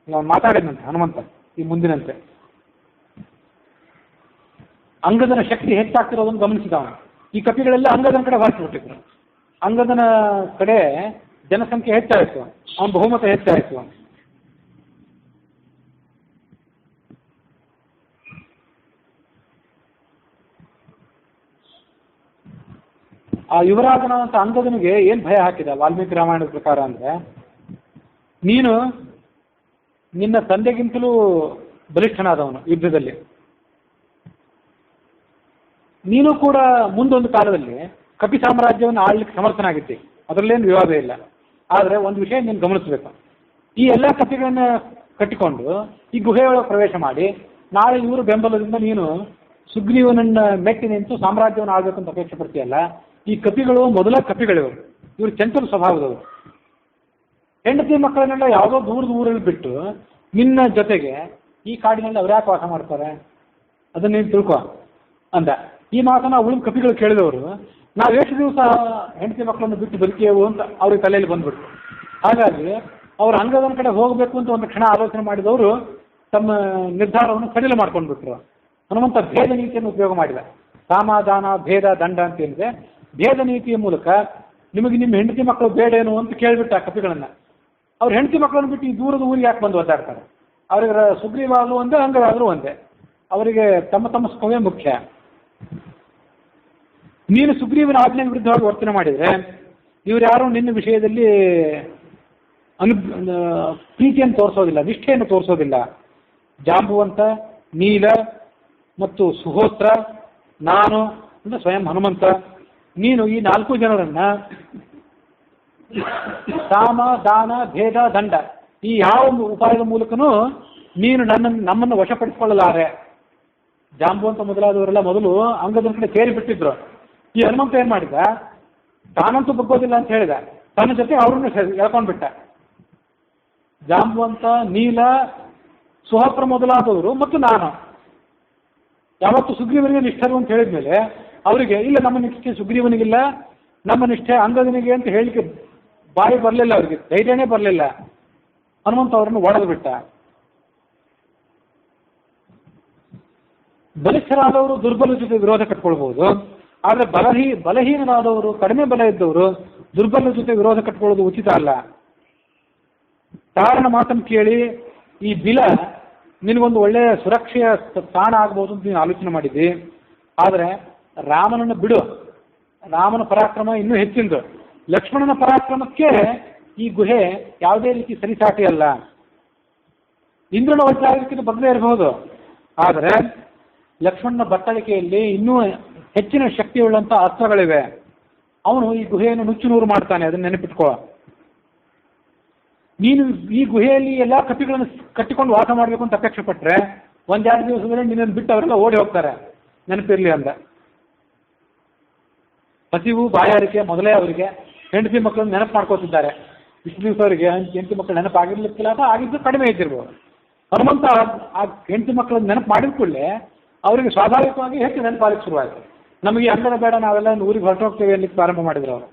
ನಾವು ಮಾತಾಡಿದಂತೆ ಹನುಮಂತ ಈ ಮುಂದಿನಂತೆ. ಅಂಗದನ ಶಕ್ತಿ ಹೆಚ್ಚಾಗ್ತಿರೋದನ್ನು ಗಮನಿಸಿದ ಅವನು. ಈ ಕಪಿಗಳೆಲ್ಲ ಅಂಗದನ ಕಡೆ ಹೊರಟುಬಿಟ್ಟಿದ್ರು. ಅಂಗದನ ಕಡೆ ಜನಸಂಖ್ಯೆ ಹೆಚ್ಚಾಯಿತು, ಅವನ ಬಹುಮತ ಹೆಚ್ಚಾಯಿತು. ಆ ಯುವರಾಜನಾದಂಥ ಅಂಗದನಿಗೆ ಏನು ಭಯ ಹಾಕಿದ ವಾಲ್ಮೀಕಿ ರಾಮಾಯಣದ ಪ್ರಕಾರ ಅಂದರೆ, ನೀನು ನಿನ್ನ ತಂದೆಗಿಂತಲೂ ಬಲಿಷ್ಠನಾದವನು ಯುದ್ಧದಲ್ಲಿ, ನೀನು ಕೂಡ ಮುಂದೊಂದು ಕಾಲದಲ್ಲಿ ಕಪಿ ಸಾಮ್ರಾಜ್ಯವನ್ನು ಆಳ್ಲಿಕ್ಕೆ ಸಮರ್ಥನಾಗಿದ್ದೆ, ಅದರಲ್ಲೇನು ವಿವಾದ ಇಲ್ಲ. ಆದರೆ ಒಂದು ವಿಷಯ ನೀನು ಗಮನಿಸಬೇಕು, ಈ ಎಲ್ಲ ಕಪಿಗಳನ್ನು ಕಟ್ಟಿಕೊಂಡು ಈ ಗುಹೆಯೊಳಗೆ ಪ್ರವೇಶ ಮಾಡಿ ನಾಳೆ ಇವರು ಬೆಂಬಲದಿಂದ ನೀನು ಸುಗ್ರೀವನನ್ನ ಮೆಟ್ಟಿ ನಿಂತು ಸಾಮ್ರಾಜ್ಯವನ್ನು ಆಳ್ಬೇಕು ಅಂತ ಅಪೇಕ್ಷೆ ಪಡ್ತೀಯಲ್ಲ. ಈ ಕಪಿಗಳು ಮೊದಲ ಕಪಿಗಳಿವರು, ಇವರು ಚಂಚಲ ಸ್ವಭಾವದವರು. ಹೆಂಡತಿ ಮಕ್ಕಳನ್ನೆಲ್ಲ ಯಾವುದೋ ದೂರದ ಊರಲ್ಲಿ ಬಿಟ್ಟು ನಿನ್ನ ಜೊತೆಗೆ ಈ ಕಾಡಿನಲ್ಲಿ ಅವ್ರು ಯಾಕೆ ವಾಸ ಮಾಡ್ತಾರೆ, ಅದನ್ನ ನೀನು ತಿಳ್ಕೊ ಅಂದ. ಈ ಮಾತನ್ನ ಉಳಿದ ಕಪಿಗಳು ಕೇಳಿದವರು, ನಾವು ಎಷ್ಟು ದಿವಸ ಹೆಂಡತಿ ಮಕ್ಕಳನ್ನು ಬಿಟ್ಟು ಬದುಕಿಯೇವು ಅಂತ ಅವ್ರಿಗೆ ತಲೆಯಲ್ಲಿ ಬಂದ್ಬಿಟ್ರು. ಹಾಗಾಗಿ ಅವ್ರ ಅಂಗದನ ಕಡೆ ಹೋಗಬೇಕು ಅಂತ ಒಂದು ಕ್ಷಣ ಆಲೋಚನೆ ಮಾಡಿದವರು ತಮ್ಮ ನಿರ್ಧಾರವನ್ನು ಸಡಿಲ ಮಾಡ್ಕೊಂಡ್ಬಿಟ್ರು. ಹನುಮಂತ ಭೇದ ನೀತಿಯನ್ನು ಉಪಯೋಗ ಮಾಡಿದ. ಸಮಾಧಾನ, ಭೇದ, ದಂಡ ಅಂತ ಏನಿದೆ, ಭೇದ ನೀತಿಯ ಮೂಲಕ ನಿಮಗೆ ನಿಮ್ಮ ಹೆಂಡತಿ ಮಕ್ಕಳು ಬೇಡೇನು ಅಂತ ಕೇಳಿಬಿಟ್ಟ ಕಪಿಗಳನ್ನ. ಅವ್ರ ಹೆಂಡತಿ ಮಕ್ಕಳನ್ನು ಬಿಟ್ಟು ಈ ದೂರದ ಊರಿಗೆ ಯಾಕೆ ಬಂದು ಒದ್ದಾಡ್ತಾರೆ? ಅವ್ರಿಗೆ ಸುಗ್ರೀವಾಗಲೂ ಒಂದೇ, ಅಂಗವಾದರೂ ಒಂದೇ, ಅವರಿಗೆ ತಮ್ಮ ತಮ್ಮ ಸುಖವೇ ಮುಖ್ಯ. ನೀನು ಸುಗ್ರೀವನ ಆಜ್ಞೆಗೆ ವಿರುದ್ಧವಾಗಿ ವರ್ತನೆ ಮಾಡಿದರೆ ಇವರು ಯಾರು ನಿನ್ನ ವಿಷಯದಲ್ಲಿ ಪ್ರೀತಿಯನ್ನು ತೋರಿಸೋದಿಲ್ಲ, ನಿಷ್ಠೆಯನ್ನು ತೋರಿಸೋದಿಲ್ಲ. ಜಾಂಬುವಂತ, ನೀಲ ಮತ್ತು ಸುಹೋತ್ರ, ನಾನು ಅಂದರೆ ಸ್ವಯಂ ಹನುಮಂತ, ನೀನು ಈ 4 ಜನರನ್ನ ಸಾಮ, ದಾನ, ಭೇದ, ದಂಡ ಈ ಯಾವ ಉಪಾಯದ ಮೂಲಕನೂ ನೀನು ನಮ್ಮನ್ನು ವಶಪಡಿಸಿಕೊಳ್ಳಲಾರೆ. ಜಾಂಬುವಂತ ಮೊದಲಾದವರೆಲ್ಲ ಮೊದಲು ಅಂಗದನ ಕಡೆ ಸೇರಿ ಬಿಟ್ಟಿದ್ರು. ಈ ಹನುಮಂತ ಏನ್ ಮಾಡಿದ, ತಾನಂತೂ ಬಗ್ಗೋದಿಲ್ಲ ಅಂತ ಹೇಳಿದ, ತನ್ನ ಜೊತೆ ಅವ್ರನ್ನ ಎಳ್ಕೊಂಡ್ಬಿಟ್ಟ. ಜಾಂಬುವಂತ, ನೀಲ, ಸುಹಸ್ರ ಮೊದಲಾದವರು ಮತ್ತು ನಾನು ಯಾವತ್ತು ಸುಗ್ರೀವನಿಗೆ ನಿಷ್ಠರು ಅಂತ ಹೇಳಿದ್ಮೇಲೆ ಅವರಿಗೆ ಇಲ್ಲ ನಮ್ಮ ನಿಷ್ಠೆ ಸುಗ್ರೀವನಿಗಿಲ್ಲ, ನಮ್ಮ ನಿಷ್ಠೆ ಅಂಗದನಿಗೆ ಅಂತ ಹೇಳಿಕೆ ಬಾಯಿ ಬರಲಿಲ್ಲ, ಅವರಿಗೆ ಧೈರ್ಯನೇ ಬರಲಿಲ್ಲ. ಹನುಮಂತ ಅವರನ್ನು ಒಡೆದು ಬಿಟ್ಟ. ಬಲಿಷ್ಠರಾದವರು ದುರ್ಬಲ ಜೊತೆ ವಿರೋಧ ಕಟ್ಕೊಳ್ಬಹುದು, ಆದರೆ ಬಲಹೀನರಾದವರು, ಕಡಿಮೆ ಬಲ ಇದ್ದವರು ದುರ್ಬಲ ಜೊತೆ ವಿರೋಧ ಕಟ್ಕೊಳ್ಳೋದು ಉಚಿತ ಅಲ್ಲ. ಕಾರಣ ಮಾತನ್ನು ಕೇಳಿ ಈ ಬಿಲ ನಿನಗೊಂದು ಒಳ್ಳೆಯ ಸುರಕ್ಷೆಯ ತಾಣ ಆಗ್ಬೋದು ಅಂತ ನೀನು ಆಲೋಚನೆ ಮಾಡಿದ್ದಿ. ಆದರೆ ರಾಮನನ್ನು ಬಿಡು, ರಾಮನ ಪರಾಕ್ರಮ ಇನ್ನೂ ಹೆಚ್ಚಿಂದು. ಲಕ್ಷ್ಮಣನ ಪರಾಕ್ರಮಕ್ಕೆ ಈ ಗುಹೆ ಯಾವುದೇ ರೀತಿ ಸರಿಸಾಟಿ ಅಲ್ಲ. ಇಂದ್ರನ ವಜ್ರಾಯುಧಕ್ಕಿಂತ ಬದಲೇ ಇರಬಹುದು, ಆದರೆ ಲಕ್ಷ್ಮಣನ ಬತ್ತಳಿಕೆಯಲ್ಲಿ ಇನ್ನೂ ಹೆಚ್ಚಿನ ಶಕ್ತಿಯುಳ್ಳಂಥ ಅಸ್ತ್ರಗಳಿವೆ. ಅವನು ಈ ಗುಹೆಯನ್ನು ನುಚ್ಚು ನೂರು ಮಾಡ್ತಾನೆ, ಅದನ್ನು ನೆನಪಿಟ್ಕೋ. ನೀನು ಈ ಗುಹೆಯಲ್ಲಿ ಎಲ್ಲ ಕಪಿಗಳನ್ನು ಕಟ್ಟಿಕೊಂಡು ವಾಸ ಮಾಡಬೇಕು ಅಂತ ಅಪೇಕ್ಷೆ ಪಟ್ಟರೆ 1-2 ದಿವಸದಲ್ಲಿ ನಿನ್ನನ್ನು ಬಿಟ್ಟು ಅವರೆಲ್ಲ ಓಡಿ ಹೋಗ್ತಾರೆ, ನೆನಪಿರಲಿ ಅಂದ. ಹಸಿವು ಬಾಯಾರಿಕೆ ಮೊದಲೇ ಅವರಿಗೆ ಹೆಂಡತಿ ಮಕ್ಕಳನ್ನು ನೆನಪು ಮಾಡ್ಕೋತಿದ್ದಾರೆ. ಇಷ್ಟು ದಿವಸ ಅವರಿಗೆ ಹೆಂಡತಿ ಮಕ್ಕಳು ನೆನಪಾಗಿರ್ಲಿಕ್ಕಿಲ್ಲ, ಅಥವಾ ಆಗಿದ್ದು ಕಡಿಮೆ ಇದ್ದಿರ್ಬೋದು. ಹನುಮಂತ ಆ ಹೆಂಡತಿ ಮಕ್ಕಳನ್ನು ನೆನಪು ಮಾಡಿದ ಕೂಡಲೇ ಅವರಿಗೆ ಸ್ವಾಭಾವಿಕವಾಗಿ ಹೆಚ್ಚು ನೆನಪಾಗಲಿಕ್ಕೆ ಶುರುವಾಯಿತು. ನಮಗೆ ಅಂಗದ ಬೇಡ, ನಾವೆಲ್ಲ ಊರಿಗೆ ಹೊರಟೋಗ್ತೇವೆ ಅನ್ಲಿಕ್ಕೆ ಪ್ರಾರಂಭ ಮಾಡಿದ್ರು ಅವರು.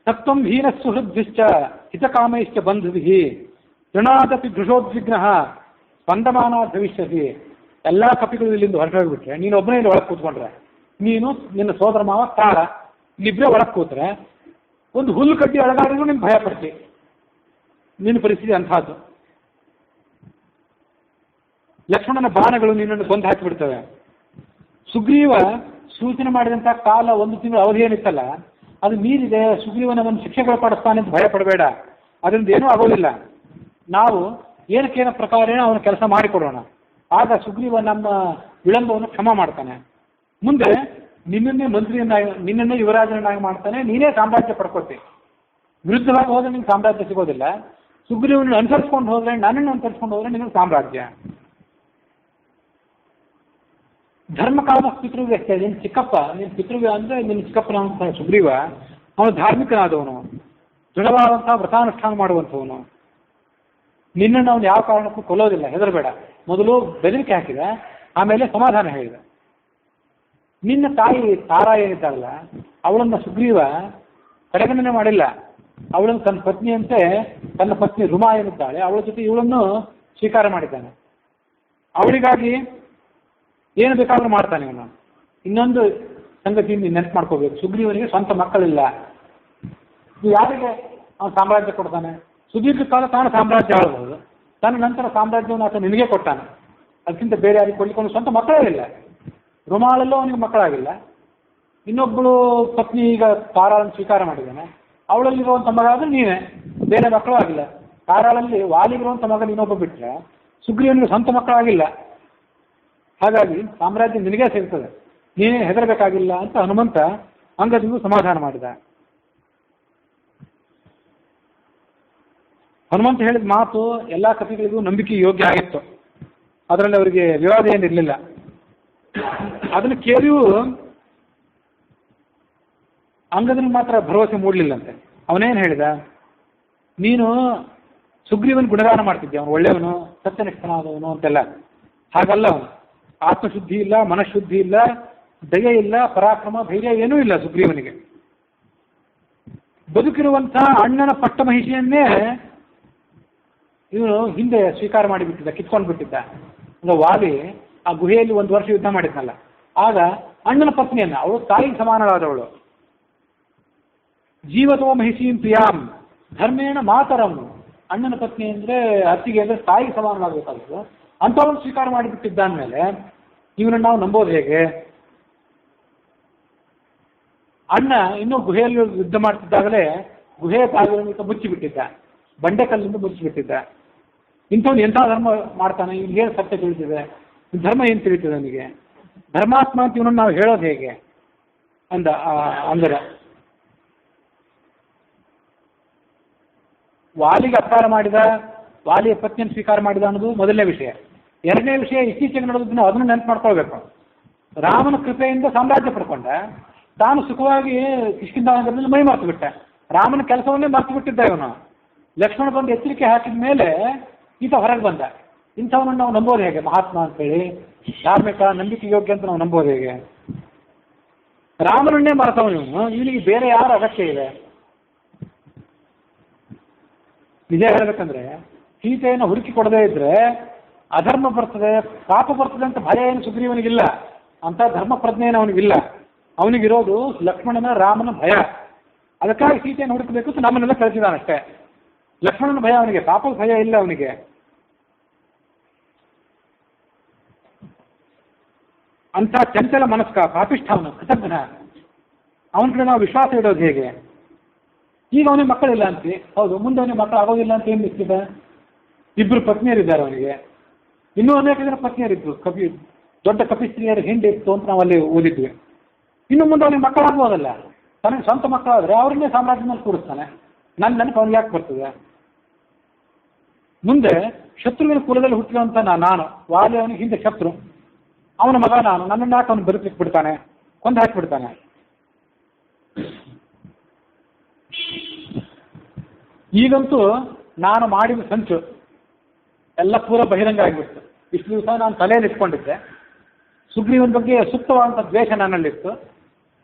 ಸತ್ವಂ ಹೀನ ಸುಹೃದ್ಭಿಶ್ಚ ಹಿತಕಾಮೈಶ್ಚ ಬಂಧುಭಿ ತೃಣಾದಪಿ ಧೃಷೋದ್ವಿಗ್ನ ಸ್ಪಂದಮಾನ ಭವಿಷ್ಯಸಿ. ಎಲ್ಲ ಕಪಿಗಳು ಇಲ್ಲಿಂದ ಹೊರಟೋಗ್ಬಿಟ್ರೆ ನೀನು ಒಬ್ಬನೇ ಇಲ್ಲಿ ಒಳಗೆ ಕೂತ್ಕೊಂಡ್ರೆ, ನೀನು ನಿನ್ನ ಸೋದರ ಮಾವ ತಾರ ಇಲ್ಲಿಬ್ಬರೇ ಒಳಗೆ ಕೂತ್ರೆ ಒಂದು ಹುಲ್ಲು ಕಡ್ಡಿ ಅಳಗಾಡಿದ್ರು ನಿಮ್ಗೆ ಭಯ ಪಡ್ತಿ. ನಿನ್ನ ಪರಿಸ್ಥಿತಿ ಅಂಥದ್ದು. ಲಕ್ಷ್ಮಣನ ಬಾಣಗಳು ನಿನ್ನನ್ನು ಕೊಂದು ಹಾಕಿಬಿಡ್ತವೆ. ಸುಗ್ರೀವ ಸೂಚನೆ ಮಾಡಿದಂಥ ಕಾಲ 1 ತಿಂಗಳು ಅವಧಿ ಏನಿತ್ತಲ್ಲ, ಅದು ಮೀರಿದೆ. ಸುಗ್ರೀವನವನ್ನು ಶಿಕ್ಷೆಗಳು ಪಡಿಸ್ತಾನೆ ಅಂತ ಭಯ ಪಡಬೇಡ, ಅದರಿಂದ ಏನೂ ಆಗೋದಿಲ್ಲ. ನಾವು ಏನಕ್ಕೇನೋ ಪ್ರಕಾರೇನ ಅವನ ಕೆಲಸ ಮಾಡಿಕೊಡೋಣ, ಆಗ ಸುಗ್ರೀವ ನಮ್ಮ ವಿಳಂಬವನ್ನು ಕ್ಷಮ ಮಾಡ್ತಾನೆ. ಮುಂದೆ ನಿನ್ನನ್ನೇ ಮಂತ್ರಿಯನ್ನಾಗಿ, ನಿನ್ನನ್ನೇ ಯುವರಾಜನನ್ನಾಗಿ ಮಾಡ್ತಾನೆ, ನೀನೇ ಸಾಮ್ರಾಜ್ಯ ಪಡ್ಕೊಳ್ತಿ. ವಿರುದ್ಧವಾಗಿ ಹೋದ್ರೆ ನಿಮ್ಗೆ ಸಾಮ್ರಾಜ್ಯ ಸಿಗೋದಿಲ್ಲ. ಸುಗ್ರೀವನನ್ನು ಅನುಸರಿಸ್ಕೊಂಡು ಹೋದ್ರೆ, ನನ್ನನ್ನು ಅನುಸರಿಸ್ಕೊಂಡು ಹೋದ್ರೆ ನಿಮಗೆ ಸಾಮ್ರಾಜ್ಯ. ಧರ್ಮಕಾಮ ಪಿತೃವ್ಯ ಅಷ್ಟೇ. ನಿನ್ನ ಚಿಕ್ಕಪ್ಪ, ನಿನ್ನ ಪಿತೃವ್ಯ ಅಂದರೆ ನಿನ್ನ ಚಿಕ್ಕಪ್ಪನ ಸುಗ್ರೀವ, ಅವನು ಧಾರ್ಮಿಕನಾದವನು, ದೃಢವಾದಂತಹ ವ್ರತಾನುಷ್ಠಾನ ಮಾಡುವಂಥವನು. ನಿನ್ನನ್ನು ಅವನು ಯಾವ ಕಾರಣಕ್ಕೂ ಕೊಲ್ಲೋದಿಲ್ಲ, ಹೆದರಬೇಡ. ಮೊದಲು ಬೆದರಿಕೆ ಹಾಕಿದ, ಆಮೇಲೆ ಸಮಾಧಾನ ಹೇಳಿದ. ನಿನ್ನ ತಾಯಿ ತಾರಾ ಏನಿದ್ದಾಳಲ್ಲ, ಅವಳನ್ನು ಸುಗ್ರೀವ ಕಡೆಗಣನೆ ಮಾಡಿಲ್ಲ. ಅವಳನ್ನು ತನ್ನ ಪತ್ನಿಯಂತೆ, ತನ್ನ ಪತ್ನಿ ರುಮಾ ಏನಿದ್ದಾಳೆ ಅವಳ ಜೊತೆ ಇವಳನ್ನು ಸ್ವೀಕಾರ ಮಾಡಿದ್ದಾನೆ. ಅವಳಿಗಾಗಿ ಏನು ಬೇಕಾದ್ರೂ ಮಾಡ್ತಾನೆ ಇವನು. ಇನ್ನೊಂದು ಸಂಗತಿ ನೆನಪು ಮಾಡ್ಕೋಬೇಕು, ಸುಗ್ರೀವನಿಗೆ ಸ್ವಂತ ಮಕ್ಕಳಿಲ್ಲ. ಯಾರಿಗೆ ಅವನು ಸಾಮ್ರಾಜ್ಯ ಕೊಡ್ತಾನೆ? ಸುದೀರ್ಘ ಕಾಲ ತಾನು ಸಾಮ್ರಾಜ್ಯ ಆಳ್ಬೋದು, ತನ್ನ ನಂತರ ಸಾಮ್ರಾಜ್ಯವನ್ನು ಆತ ನಿನಗೆ ಕೊಟ್ಟಾನೆ. ಅದಕ್ಕಿಂತ ಬೇರೆ ಯಾರಿಗೆ ಕೊಡ್ಲಿಕ್ಕೆ ಸ್ವಂತ ಮಕ್ಕಳೇ ಇಲ್ಲ. ರುಮಾಳಲ್ಲೂ ಅವನಿಗೆ ಮಕ್ಕಳಾಗಿಲ್ಲ. ಇನ್ನೊಬ್ಬಳು ಪತ್ನಿ ಈಗ ತಾರಾಳನ್ನು ಸ್ವೀಕಾರ ಮಾಡಿದ್ದಾನೆ, ಅವಳಲ್ಲಿರುವಂಥ ಮಗ ಆದರೆ ನೀನೇ, ಬೇರೆ ಮಕ್ಕಳೂ ಆಗಿಲ್ಲ. ತಾರಾಳಲ್ಲಿ ವಾಲಿಗಿರುವಂಥ ಮಗ ನೀನೊಬ್ಬ ಬಿಟ್ಟರೆ ಸುಗ್ರೀವನಿಗೆ ಸ್ವಂತ ಮಕ್ಕಳಾಗಿಲ್ಲ. ಹಾಗಾಗಿ ಸಾಮ್ರಾಜ್ಯ ನಿನಗೇ ಸೇರ್ತದೆ, ನೀನೇ ಹೆದರಬೇಕಾಗಿಲ್ಲ ಅಂತ ಹನುಮಂತ ಅಂಗದಿಗೂ ಸಮಾಧಾನ ಮಾಡಿದ. ಹನುಮಂತ ಹೇಳಿದ ಮಾತು ಎಲ್ಲ ಕಪಿಗಳಿಗೂ ನಂಬಿಕೆ ಯೋಗ್ಯ ಆಗಿತ್ತು, ಅದರಲ್ಲಿ ಅವರಿಗೆ ವಿವಾದ ಏನಿರಲಿಲ್ಲ. ಅದನ್ನು ಕೇಳಿಯೂ ಅಂಗದನಿಗೆ ಮಾತ್ರ ಭರವಸೆ ಮೂಡಲಿಲ್ಲಂತೆ. ಅವನೇನು ಹೇಳಿದ, ನೀನು ಸುಗ್ರೀವನ ಗುಣಗಾನ ಮಾಡ್ತಿದ್ದೆ, ಅವನು ಒಳ್ಳೆಯವನು, ಸತ್ಯನಿಷ್ಠನಾದವನು ಅಂತೆಲ್ಲ. ಹಾಗಲ್ಲ, ಅವನು ಆತ್ಮಶುದ್ಧಿ ಇಲ್ಲ, ಮನಃಶುದ್ಧಿ ಇಲ್ಲ, ದಯೆ ಇಲ್ಲ, ಪರಾಕ್ರಮ ಧೈರ್ಯ ಏನೂ ಇಲ್ಲ ಸುಗ್ರೀವನಿಗೆ. ಬದುಕಿರುವಂಥ ಅಣ್ಣನ ಪಟ್ಟ ಮಹಿಷಿಯನ್ನೇ ಇವನು ಹಿಂದೆ ಸ್ವೀಕಾರ ಮಾಡಿಬಿಟ್ಟಿದ್ದ, ಕಿತ್ಕೊಂಡು ಬಿಟ್ಟಿದ್ದ. ಅಂದ್ರೆ ವಾಲಿ ಆ ಗುಹೆಯಲ್ಲಿ 1 ವರ್ಷ ಯುದ್ಧ ಮಾಡಿದ್ನಲ್ಲ, ಆಗ ಅಣ್ಣನ ಪತ್ನಿಯನ್ನ, ಅವಳು ತಾಯಿಗೆ ಸಮಾನಳಾದವಳು. ಜೀವತೋ ಮಹಿಷೀಂ ಪ್ರಿಯಾಂ ಧರ್ಮೇಣ ಮಾತರಂ. ಅಣ್ಣನ ಪತ್ನಿ ಅಂದರೆ ಅತ್ತಿಗೆ ಅಂದರೆ ತಾಯಿಗೆ ಸಮಾನವಾಗಬೇಕಾದ್ರು ಅಂಥವನು ಸ್ವೀಕಾರ ಮಾಡಿಬಿಟ್ಟಿದ್ದ ಅಂದಮೇಲೆ ಇವನನ್ನು ನಾವು ನಂಬೋದು ಹೇಗೆ? ಅಣ್ಣ ಇನ್ನೂ ಗುಹೆಯಲ್ಲಿ ಯುದ್ಧ ಮಾಡ್ತಿದ್ದಾಗಲೇ ಗುಹೆಯ ಬಾಗಿಲನ್ನು ಮುಚ್ಚಿಬಿಟ್ಟಿದ್ದ, ಬಂಡೆಕಲ್ಲಿಂದ ಮುಚ್ಚಿಬಿಟ್ಟಿದ್ದ. ಇಂಥವ್ನು ಎಂಥ ಧರ್ಮ ಮಾಡ್ತಾನೆ, ಇವನಿಗೇನು ಸತ್ಯ ತಿಳಿದಿದೆ, ಧರ್ಮ ಏನು ತಿಳಿತದೆ ಅವನಿಗೆ? ಧರ್ಮಾತ್ಮ ಅಂತ ಇವನನ್ನು ನಾವು ಹೇಳೋದು ಹೇಗೆ ಅಂದರೆ ವಾಲಿಗೆ ಅಪಕಾರ ಮಾಡಿದ, ವಾಲಿಯ ಪತ್ನಿಯನ್ನು ಸ್ವೀಕಾರ ಮಾಡಿದ ಅನ್ನೋದು ಮೊದಲನೇ ವಿಷಯ. ಎರಡನೇ ವಿಷಯ, ಇತ್ತೀಚೆಗೆ ನಡೆದನ್ನು ಅದನ್ನು ನೆನಪು ಮಾಡ್ಕೊಳ್ಬೇಕು. ರಾಮನ ಕೃಪೆಯಿಂದ ಸಾಮ್ರಾಜ್ಯ ಪಡ್ಕೊಂಡ, ತಾನು ಸುಖವಾಗಿ ಕಿಷ್ಕಿಂಧಾನದಲ್ಲಿ ಮೈ ಮರೆತು ಬಿಟ್ಟ. ರಾಮನ ಕೆಲಸವನ್ನೇ ಮರೆತು ಬಿಟ್ಟಿದ್ದ ಇವನು. ಲಕ್ಷ್ಮಣ ಬಂದು ಎಚ್ಚರಿಕೆ ಹಾಕಿದ ಮೇಲೆ ಈತ ಹೊರಗೆ ಬಂದ. ಇಂಥವನನ್ನು ನಾವು ನಂಬೋದು ಹೇಗೆ ಮಹಾತ್ಮ ಅಂತೇಳಿ, ಧಾರ್ಮಿಕ ನಂಬಿಕೆ ಯೋಗ್ಯ ಅಂತ ನಾವು ನಂಬೋದು ಹೇಗೆ? ರಾಮನನ್ನೇ ಮರೆತವನು ಇವನಿಗೆ ಬೇರೆ ಯಾರ ಅಗತ್ಯ ಇದೆ? ನಿಜ ಹೇಳಬೇಕಂದ್ರೆ ಸೀತೆಯನ್ನು ಹುಡುಕಿ ಕೊಡದೇ ಇದ್ರೆ ಅಧರ್ಮ ಬರ್ತದೆ, ಪಾಪ ಬರ್ತದೆ ಅಂತ ಭಯ ಏನು ಸುಗ್ರೀವನಿಗಿಲ್ಲ. ಅಂತ ಧರ್ಮ ಪ್ರಜ್ಞೆ ಏನು ಅವನಿಗಿಲ್ಲ. ಅವನಿಗಿರೋದು ಲಕ್ಷ್ಮಣನ ರಾಮನ ಭಯ. ಅದಕ್ಕಾಗಿ ಸೀತೆಯನ್ನು ಹುಡುಕಬೇಕು ಅಂತ ನಮ್ಮನ್ನೆಲ್ಲ ಕಳಿಸಿದಾನಷ್ಟೇ. ಲಕ್ಷ್ಮಣನ ಭಯ ಅವನಿಗೆ, ಪಾಪದ ಭಯ ಇಲ್ಲ ಅವನಿಗೆ. ಅಂಥ ಚಂಚಲ ಮನಸ್ಕ ಪಾಪಿಷ್ಠ ಅವನು, ಕೃತಜ್ಞ. ಅವನ ಕಡೆ ನಾವು ವಿಶ್ವಾಸ ಇಡೋದು ಹೇಗೆ? ಈಗ ಅವನಿಗೆ ಮಕ್ಕಳಿಲ್ಲ ಅಂತೀವಿ, ಹೌದು. ಮುಂದೆ ಅವನಿಗೆ ಮಕ್ಕಳು ಆಗೋದಿಲ್ಲ ಅಂತ ಏನು ನಿಶ್ಚಿತ? ಇಬ್ಬರು ಪತ್ನಿಯರಿದ್ದಾರೆ ಅವನಿಗೆ, ಇನ್ನೂ ಅನೇಕ ಜನ ಪತ್ನಿಯರಿದ್ರು. ದೊಡ್ಡ ಕಪಿಸ್ತ್ರೀಯರ ಹಿಂದೆ ಇತ್ತು ಅಂತ ನಾವು ಅಲ್ಲಿ ಓದಿದ್ವಿ. ಇನ್ನು ಮುಂದೆ ಅವನಿಗೆ ಮಕ್ಕಳಾಗ್ಬೋದಲ್ಲ. ತನಗೆ ಸ್ವಂತ ಮಕ್ಕಳಾದರೆ ಅವರನ್ನೇ ಸಾಮ್ರಾಜ್ಯದಲ್ಲಿ ಕೂಡಿಸ್ತಾನೆ. ನನ್ನ ನೆನಪು ಅವನಿಗೆ ಯಾಕೆ ಬರ್ತದೆ? ಮುಂದೆ ಶತ್ರುವಿನ ಕುಲದಲ್ಲಿ ಹುಟ್ಟಿರುವಂಥ ನಾನು, ವಾಲಿ ಅವನಿಗೆ ಹಿಂದೆ ಶತ್ರು, ಅವನ ಮಗ ನಾನು, ನನ್ನನ್ನು ಯಾಕೆ ಅವನು ಬದುಕಲಿಕ್ಕೆ ಬಿಡ್ತಾನೆ? ಕೊಂದು ಹಾಕಿಬಿಡ್ತಾನೆ. ಈಗಂತೂ ನಾನು ಮಾಡಿದ ಸಂಚು ಎಲ್ಲ ಪೂರ ಬಹಿರಂಗ ಆಗಿಬಿಡ್ತು. ಇಷ್ಟು ದಿವಸ ನಾನು ತಲೆಯಲ್ಲಿ ಇಟ್ಕೊಂಡಿದ್ದೆ, ಸುಗ್ರೀವನ ಬಗ್ಗೆ ಸೂಕ್ತವಾದಂಥ ದ್ವೇಷ ನನ್ನಲ್ಲಿತ್ತು.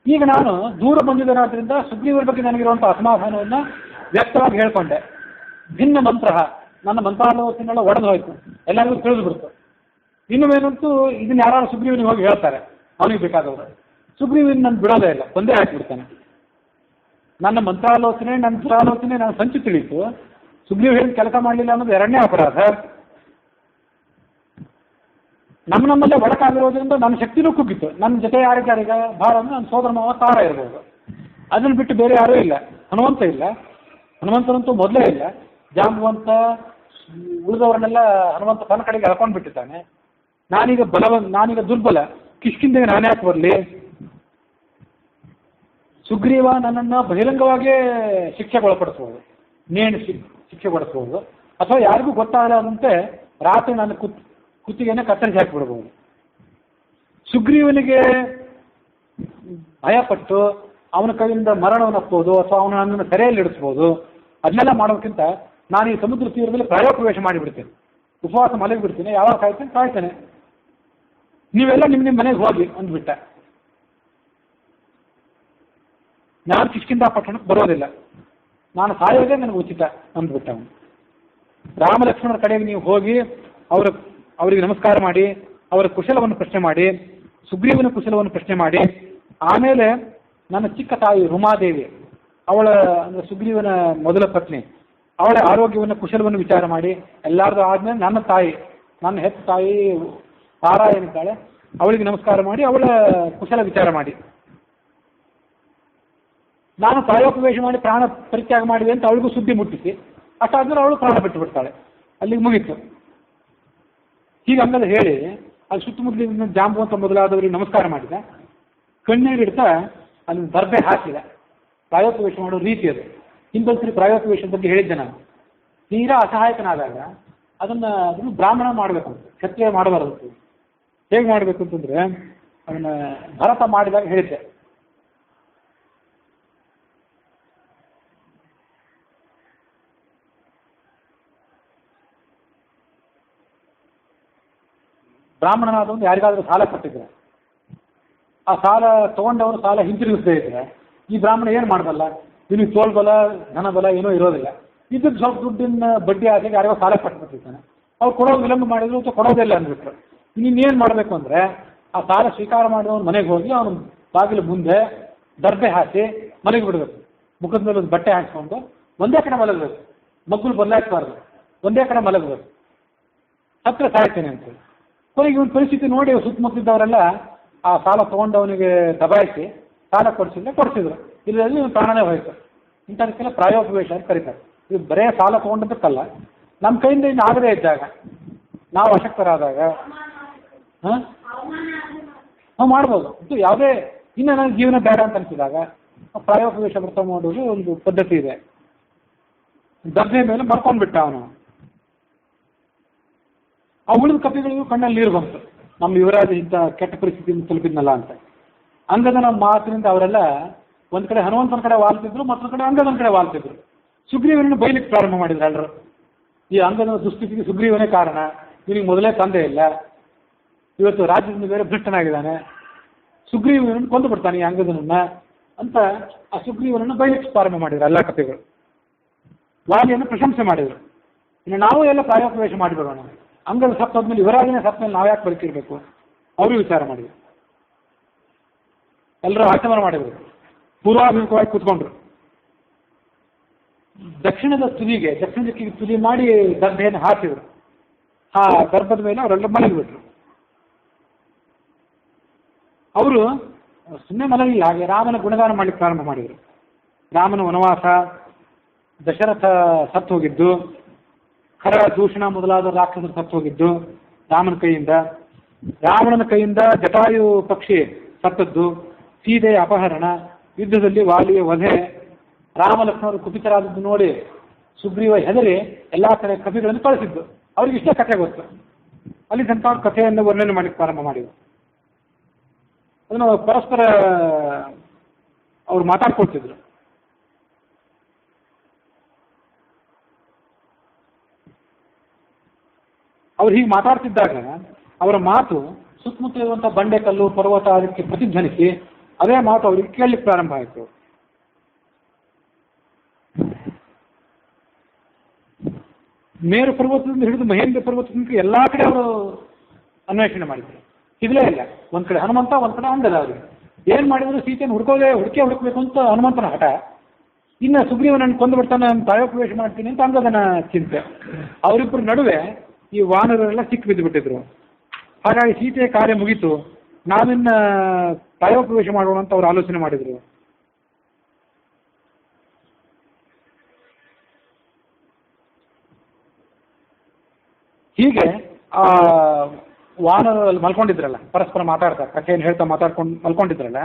ಈಗ ನಾನು ದೂರ ಬಂದಿದ್ದೇನಾದ್ರಿಂದ ಸುಗ್ರೀವನ ಬಗ್ಗೆ ನನಗಿರುವಂಥ ಅಸಮಾಧಾನವನ್ನು ವ್ಯಕ್ತವಾಗಿ ಹೇಳ್ಕೊಂಡೆ. ಭಿನ್ನ ಮಂತ್ರ, ನನ್ನ ಮಂತ್ರಾಲೋಚನೆಲ್ಲ ಒಡೆದು ಹೋಯ್ತು, ಎಲ್ಲರಿಗೂ ತಿಳಿದು ಬಿಡ್ತು. ಇನ್ನುವೇನಂತೂ ಇದನ್ನ ಯಾರು ಸುಗ್ರೀವನಿಗೆ ಹೋಗಿ ಹೇಳ್ತಾರೆ, ಅವನಿಗೆ ಬೇಕಾದವರು. ಸುಗ್ರೀವನ ನಾನು ಬಿಡೋದೇ ಇಲ್ಲ, ಕೊಂದೇ ಹಾಕಿಬಿಡ್ತಾನೆ. ನನ್ನ ಮಂತ್ರಾಲೋಚನೆ, ನನ್ನ ದುರಾಲೋಚನೆ, ನನ್ನ ಸಂಚು ತಿಳಿತು. ಸುಗ್ರೀವ್ ಹೇಳಿ ಕೆಲಸ ಮಾಡಲಿಲ್ಲ ಅನ್ನೋದು ಎರಡನೇ ಅಪರಾಧ. ನಮ್ಮಲ್ಲೇ ಒಳಕಾಗಿರೋದ್ರಿಂದ ನನ್ನ ಶಕ್ತಿನೂ ಕುಗ್ಗಿತ್ತು. ನನ್ನ ಜೊತೆ ಯಾರಿಗಾರೀಗ ಭಾಳ ಅಂದ್ರೆ ನನ್ನ ಸೋದರ ಮಾವ ತಾರ ಇರ್ಬೋದು. ಅದನ್ನು ಬಿಟ್ಟು ಬೇರೆ ಯಾರೂ ಇಲ್ಲ. ಹನುಮಂತ ಇಲ್ಲ, ಹನುಮಂತನಂತೂ ಮೊದಲೇ ಇಲ್ಲ. ಜಾಂಬುವಂತ ಉಳಿದವರನ್ನೆಲ್ಲ ಹನುಮಂತ ತನ್ನ ಕಡೆಗೆ ಎಳ್ಕೊಂಡು ಬಿಟ್ಟಿದ್ದಾನೆ. ನಾನೀಗ ದುರ್ಬಲ, ಕಿಷ್ಕಿಂದೆಗೆ ನಾನೇ ಯಾಕೆ ಬರಲಿ? ಸುಗ್ರೀವ ನನ್ನನ್ನು ಬಹಿರಂಗವಾಗಿಯೇ ಶಿಕ್ಷೆಗೊಳಪಡಿಸ್ಬೋದು, ನೇಣು ಶಿಕ್ಷೆಗೊಳಿಸ್ಬೋದು, ಅಥವಾ ಯಾರಿಗೂ ಗೊತ್ತಾಗದಂತೆ ರಾತ್ರಿ ನನ್ನ ಕುತ್ತಿಗೆಯನ್ನು ಕತ್ತರಿಸಿ ಹಾಕಿಬಿಡ್ಬೋದು. ಸುಗ್ರೀವನಿಗೆ ಭಯಪಟ್ಟು ಅವನ ಕೈಯಿಂದ ಮರಣವನ್ನು ಒಪ್ಪೋದು ಅಥವಾ ನನ್ನನ್ನು ಸೆರೆಯಲ್ಲಿ ಇಡಿಸ್ಬೋದು. ಅದನ್ನೆಲ್ಲ ಮಾಡೋಕ್ಕಿಂತ ನಾನು ಈ ಸಮುದ್ರ ತೀರದಲ್ಲಿ ಪ್ರವೇಶ ಮಾಡಿಬಿಡ್ತೇನೆ, ಉಪವಾಸ ಮಲಗಿಬಿಡ್ತೀನಿ, ಯಾವಾಗ ಕಾಯ್ತೇನೆ. ನೀವೆಲ್ಲ ನಿಮ್ಮ ಮನೆಗೆ ಹೋಗಿ ಅಂದ್ಬಿಟ್ಟ. ನಾನು ಕಿಷ್ಕಿಂಧ ಪಟ್ಟಣಕ್ಕೆ ಬರೋದಿಲ್ಲ, ನಾನು ಸಾಯೋದೇ ನನಗೆ ಉಚಿತ ಅಂದ್ಬಿಟ್ಟ ಅವನು. ರಾಮ ಲಕ್ಷ್ಮಣರ ಕಡೆಗೆ ನೀವು ಹೋಗಿ ಅವರಿಗೆ ನಮಸ್ಕಾರ ಮಾಡಿ, ಅವರ ಕುಶಲವನ್ನು ಪ್ರಶ್ನೆ ಮಾಡಿ, ಸುಗ್ರೀವನ ಕುಶಲವನ್ನು ಪ್ರಶ್ನೆ ಮಾಡಿ, ಆಮೇಲೆ ನನ್ನ ಚಿಕ್ಕ ತಾಯಿ ರುಮಾದೇವಿ, ಅವಳ ಅಂದರೆ ಸುಗ್ರೀವನ ಮೊದಲ ಪತ್ನಿ, ಅವಳ ಆರೋಗ್ಯವನ್ನು ಕುಶಲವನ್ನು ವಿಚಾರ ಮಾಡಿ, ಎಲ್ಲಾರ್ದು ಆದಮೇಲೆ ನನ್ನ ಹೆತ್ತ ತಾಯಿ ತಾರಾ ಏನಿದ್ದಾಳೆ ಅವಳಿಗೆ ನಮಸ್ಕಾರ ಮಾಡಿ, ಅವಳ ಕುಶಲ ವಿಚಾರ ಮಾಡಿ, ನಾನು ಪ್ರಾಯೋಪವೇಶ ಮಾಡಿ ಪ್ರಾಣ ಪರಿತ್ಯಾಗ ಮಾಡಿದೆ ಅಂತ ಅವಳಿಗೂ ಸುದ್ದಿ ಮುಟ್ಟಿಸಿ, ಅಷ್ಟಾದ್ಮೇಲೆ ಅವಳು ಪ್ರಾಣ ಬಿಟ್ಟು ಬಿಡ್ತಾಳೆ. ಅಲ್ಲಿಗೆ ಮುಗೀತು. ಹೀಗೆ ಹಂಗದ ಹೇಳಿ ಅಲ್ಲಿ ಸುತ್ತಮುತ್ತಲಿನ ಜಾಂಬುವಂತ ಮೊದಲಾದವರಿಗೆ ನಮಸ್ಕಾರ ಮಾಡಿದ. ಕಣ್ಣೀರಿಡ್ತಾ ಅಲ್ಲಿ ದರ್ಬೆ ಹಾಕಿದ. ಪ್ರಾಯೋಪವೇಶ ಮಾಡೋ ರೀತಿ ಅದು. ಹಿಂದೊಂದ್ಸರಿ ಪ್ರಾಯೋಪವೇಶದ ಬಗ್ಗೆ ಹೇಳಿದ್ದೆ ನಾನು. ತೀರಾ ಅಸಹಾಯಕನಾದಾಗ ಅದನ್ನು ಬ್ರಾಹ್ಮಣ ಮಾಡಬೇಕು, ಕ್ಷತ್ರಿಯ ಮಾಡಬಾರದು. ಹೇಗೆ ಮಾಡಬೇಕು ಅಂತಂದ್ರೆ ಅದನ್ನ ಭರತ ಮಾಡಿದಾಗ ಹೇಳಿದ್ದೆ. ಬ್ರಾಹ್ಮಣನಾದವನು ಯಾರಿಗಾದ್ರೂ ಸಾಲ ಕೊಟ್ಟಿದ್ರೆ ಆ ಸಾಲ ತಗೊಂಡವರು ಸಾಲ ಹಿಂತಿರುಗಿಸದೇ ಇದ್ರೆ ಈ ಬ್ರಾಹ್ಮಣ ಏನು ಮಾಡಬಲ್ಲ? ಇವನಿಗೆ ತೋಳ್ಬಲ, ಧನಬಲ ಏನೋ ಇರೋದಿಲ್ಲ. ಇದ್ದದ್ದು ಸ್ವಲ್ಪ ದುಡ್ಡಿನ ಬಡ್ಡಿ ಆಗಿ ಯಾರಿಗೋ ಸಾಲ ಕೊಟ್ಬಿಟ್ಟಿರ್ತಾನೆ. ಅವ್ರು ಕೊಡೋದು ವಿಳಂಬ ಮಾಡಿದ್ರು ಅಥವಾ ಕೊಡೋದಿಲ್ಲ ಅಂದ್ಬಿಟ್ರು. ಇನ್ನೇನು ಮಾಡಬೇಕು ಅಂದರೆ ಆ ಸಾಲ ಸ್ವೀಕಾರ ಮಾಡಿದವನು ಮನೆಗೆ ಹೋಗಿ ಅವನು ಬಾಗಿಲು ಮುಂದೆ ದರ್ಬೆ ಹಾಕಿ ಮನೆಗೆ ಬಿಡಬೇಕು. ಮುಖದ ಮೇಲೆ ಒಂದು ಬಟ್ಟೆ ಹಾಕಿಕೊಂಡು ಒಂದೇ ಕಡೆ ಮಲಗಬೇಕು, ಮಗ್ಗುಲು ಬದಲಾಯಿಸಬಾರ್ದು, ಒಂದೇ ಕಡೆ ಮಲಗಬೇಕು. ಹತ್ತಿರ ಸಾಯ್ತೇನೆ ಅಂತೇಳಿ. ಕೊನೆಗೆ ಇವನ ಪರಿಸ್ಥಿತಿ ನೋಡಿ ಸುತ್ತಮುತ್ತಿದ್ದವರೆಲ್ಲ ಆ ಸಾಲ ತೊಗೊಂಡವನಿಗೆ ದಬಾಯಿಸಿ ಸಾಲ ಕೊಡಿಸಿದ್ರು. ಇದರಲ್ಲಿ ಇವನು ಪ್ರಾಣನೇ ಹೋಯ್ತು. ಇಂಥದಕ್ಕೆಲ್ಲ ಪ್ರಾಯೋಪವೇಶ ಅಂತ ಕರೀತಾರೆ. ಇದು ಬರೇ ಸಾಲ ತೊಗೊಂಡದಕ್ಕಲ್ಲ, ನಮ್ಮ ಕೈಯಿಂದ ಇನ್ನು ಆಗದೇ ಇದ್ದಾಗ, ನಾವು ಅಶಕ್ತರಾದಾಗ ನಾವು ಮಾಡ್ಬೋದು. ಇದು ಯಾವುದೇ ಇನ್ನು ನನಗೆ ಜೀವನ ಬೇಡ ಅಂತ ಅನಿಸಿದಾಗ ಪ್ರಾಯೋಪವೇಶ ವ್ರತ ಮಾಡೋದು ಒಂದು ಪದ್ಧತಿ ಇದೆ. ದರ್ಜೆ ಮೇಲೆ ಮರ್ಕೊಂಡ್ಬಿಟ್ಟ ಅವನು. ಆ ಉಳಿದ ಕಪಿಗಳಿಗೂ ಕಣ್ಣಲ್ಲಿ ನೀರು ಬಂತು, ನಮ್ಮ ಯುವರಾಜ ಇಂಥ ಕೆಟ್ಟ ಪರಿಸ್ಥಿತಿಯಿಂದ ತಲುಪಿದ್ನಲ್ಲ ಅಂತ. ಅಂಗದನ ಮಾತಿನಿಂದ ಅವರೆಲ್ಲ ಒಂದು ಕಡೆ ಹನುಮಂತನ ಕಡೆ ವಾಲ್ತಿದ್ರು, ಮತ್ತೊಂದು ಕಡೆ ಅಂಗದನ ಕಡೆ ವಾಲ್ತಿದ್ರು. ಸುಗ್ರೀವನನ್ನು ಬೈಲಿಕ್ಕೆ ಪ್ರಾರಂಭ ಮಾಡಿದ್ರು ಎಲ್ಲರೂ. ಈ ಅಂಗದ ದುಸ್ಥಿತಿಗೆ ಸುಗ್ರೀವನೇ ಕಾರಣ, ಇವನಿಗೆ ಮೊದಲೇ ತಂದೆ ಇಲ್ಲ, ಇವತ್ತು ರಾಜ್ಯದಿಂದ ಬೇರೆ ಭ್ರಷ್ಟನಾಗಿದ್ದಾನೆ, ಸುಗ್ರೀವನನ್ನು ಕೊಂದು ಬಿಡ್ತಾನೆ ಈ ಅಂಗದನನ್ನ ಅಂತ ಆ ಸುಗ್ರೀವನನ್ನು ಬೈಲಿಕ್ಕೆ ಪ್ರಾರಂಭ ಮಾಡಿದ್ರು ಎಲ್ಲ ಕಥೆಗಳು. ವಾಲಿಯನ್ನು ಪ್ರಶಂಸೆ ಮಾಡಿದರು. ಇನ್ನು ನಾವು ಎಲ್ಲ ಪ್ರಾಯೋಪವೇಶ ಮಾಡಿಬಿಡೋಣ, ಅಂಗದ ಸತ್ತೋದ್ಮೇಲೆ ಇವರಾಗನೇ ಸತ್ತಮೇಲೆ ನಾವು ಯಾಕೆ ಬದುಕಿರ್ಬೇಕು, ಅವರು ವಿಚಾರ ಮಾಡಿದರು. ಎಲ್ಲರೂ ಆಚಮನ ಮಾಡಿದರು, ಪೂರ್ವಾಭಿಮುಖವಾಗಿ ಕೂತ್ಕೊಂಡ್ರು. ದಕ್ಷಿಣದ ದಿಕ್ಕಿಗೆ ತುದಿ ಮಾಡಿ ದರ್ಭೆಯನ್ನು ಹಾಕಿದರು. ಆ ದರ್ಭದ ಮೇಲೆ ಅವರೆಲ್ಲ ಮಲಗಿಬಿಟ್ರು. ಅವರು ಸುಮ್ಮನೆ ಮಲಗಿಲ್ಲ, ಹಾಗೆ ರಾಮನ ಗುಣಗಾನ ಮಾಡಲಿಕ್ಕೆ ಪ್ರಾರಂಭ ಮಾಡಿದರು. ರಾಮನ ವನವಾಸ, ದಶರಥ ಸತ್ತು ಹೋಗಿದ್ದು, ಖರ ದೂಷಣ ಮೊದಲಾದ ರಾಕ್ಷಸರು ಸತ್ತು ಹೋಗಿದ್ದು ರಾಮನ ಕೈಯಿಂದ, ರಾವಣನ ಕೈಯಿಂದ ಜಟಾಯು ಪಕ್ಷಿ ಸತ್ತದ್ದು, ಸೀತೆಯ ಅಪಹರಣ, ಯುದ್ಧದಲ್ಲಿ ವಾಲಿಯ ವಧೆ, ರಾಮ ಲಕ್ಷ್ಮಣರು ಕುಪಿತರಾದದ್ದು ನೋಡಿ ಸುಗ್ರೀವ ಹೆದರಿ ಎಲ್ಲಾ ಕಡೆ ಕವಿಗಳನ್ನು ಕಳಿಸಿದ್ದು. ಅವ್ರಿಗೆ ಇಷ್ಟೇ ಕಥೆ ಗೊತ್ತು. ಅಲ್ಲಿ ತನಕ ಕಥೆಯನ್ನು ವರ್ಣನೆ ಮಾಡಲಿಕ್ಕೆ ಪ್ರಾರಂಭ ಮಾಡಿದರು. ಅದನ್ನು ಪರಸ್ಪರ ಅವರು ಮಾತಾಡ್ಕೊಳ್ತಿದ್ರು. ಅವ್ರು ಹೀಗೆ ಮಾತಾಡ್ತಿದ್ದಾಗ ಅವರ ಮಾತು ಸುತ್ತಮುತ್ತ ಇರುವಂಥ ಬಂಡೆಕಲ್ಲು, ಪರ್ವತ ಅದಕ್ಕೆ ಪ್ರತಿಧ್ವನಿಸಿ ಅದೇ ಮಾತು ಅವರಿಗೆ ಕೇಳಲಿಕ್ಕೆ ಪ್ರಾರಂಭ ಆಯಿತು. ಮೇರು ಪರ್ವತದಿಂದ ಹಿಡಿದು ಮಹೇಂದ್ರ ಪರ್ವತದಿಂದ ಎಲ್ಲ ಕಡೆ ಅವರು ಅನ್ವೇಷಣೆ ಮಾಡಿದ್ರು, ಸಿಗಲೇ ಇಲ್ಲ. ಒಂದ್ ಕಡೆ ಹನುಮಂತ, ಒಂದ್ ಕಡೆ ಅಂಗದ. ಅವ್ರಿಗೆ ಏನ್ ಮಾಡಿದ್ರು ಸೀತೆಯನ್ನು ಹುಡುಕಬೇಕು ಅಂತ ಹನುಮಂತನ ಹಠ, ಇನ್ನು ಸುಗ್ರೀವನನ್ನು ಕೊಂದು ಬಿಡ್ತಾನೆ, ಪ್ರಾಯೋಪವೇಶ ಮಾಡ್ತೀನಿ ಅಂತ ಅಂಗದನ ಚಿಂತೆ. ಅವರಿಬ್ಬರ ನಡುವೆ ಈ ವಾನರೆಲ್ಲ ಸಿಕ್ಕಿ ಬಿದ್ದು ಬಿಟ್ಟಿದ್ರು. ಹಾಗಾಗಿ ಸೀತೆಯ ಕಾರ್ಯ ಮುಗೀತು, ನಾವಿನ್ನ ಪ್ರಾಯೋಪವೇಶ ಮಾಡೋಣ ಅಂತ ಅವ್ರು ಆಲೋಚನೆ ಮಾಡಿದ್ರು. ಹೀಗೆ ಆ ವಾನರಲ್ಲಿ ಮಲ್ಕೊಂಡಿದ್ರಲ್ಲ, ಪರಸ್ಪರ ಮಾತಾಡ್ತಾರೆ, ಕಥೆಯನ್ನು ಹೇಳ್ತಾ ಮಲ್ಕೊಂಡಿದ್ರಲ್ಲ,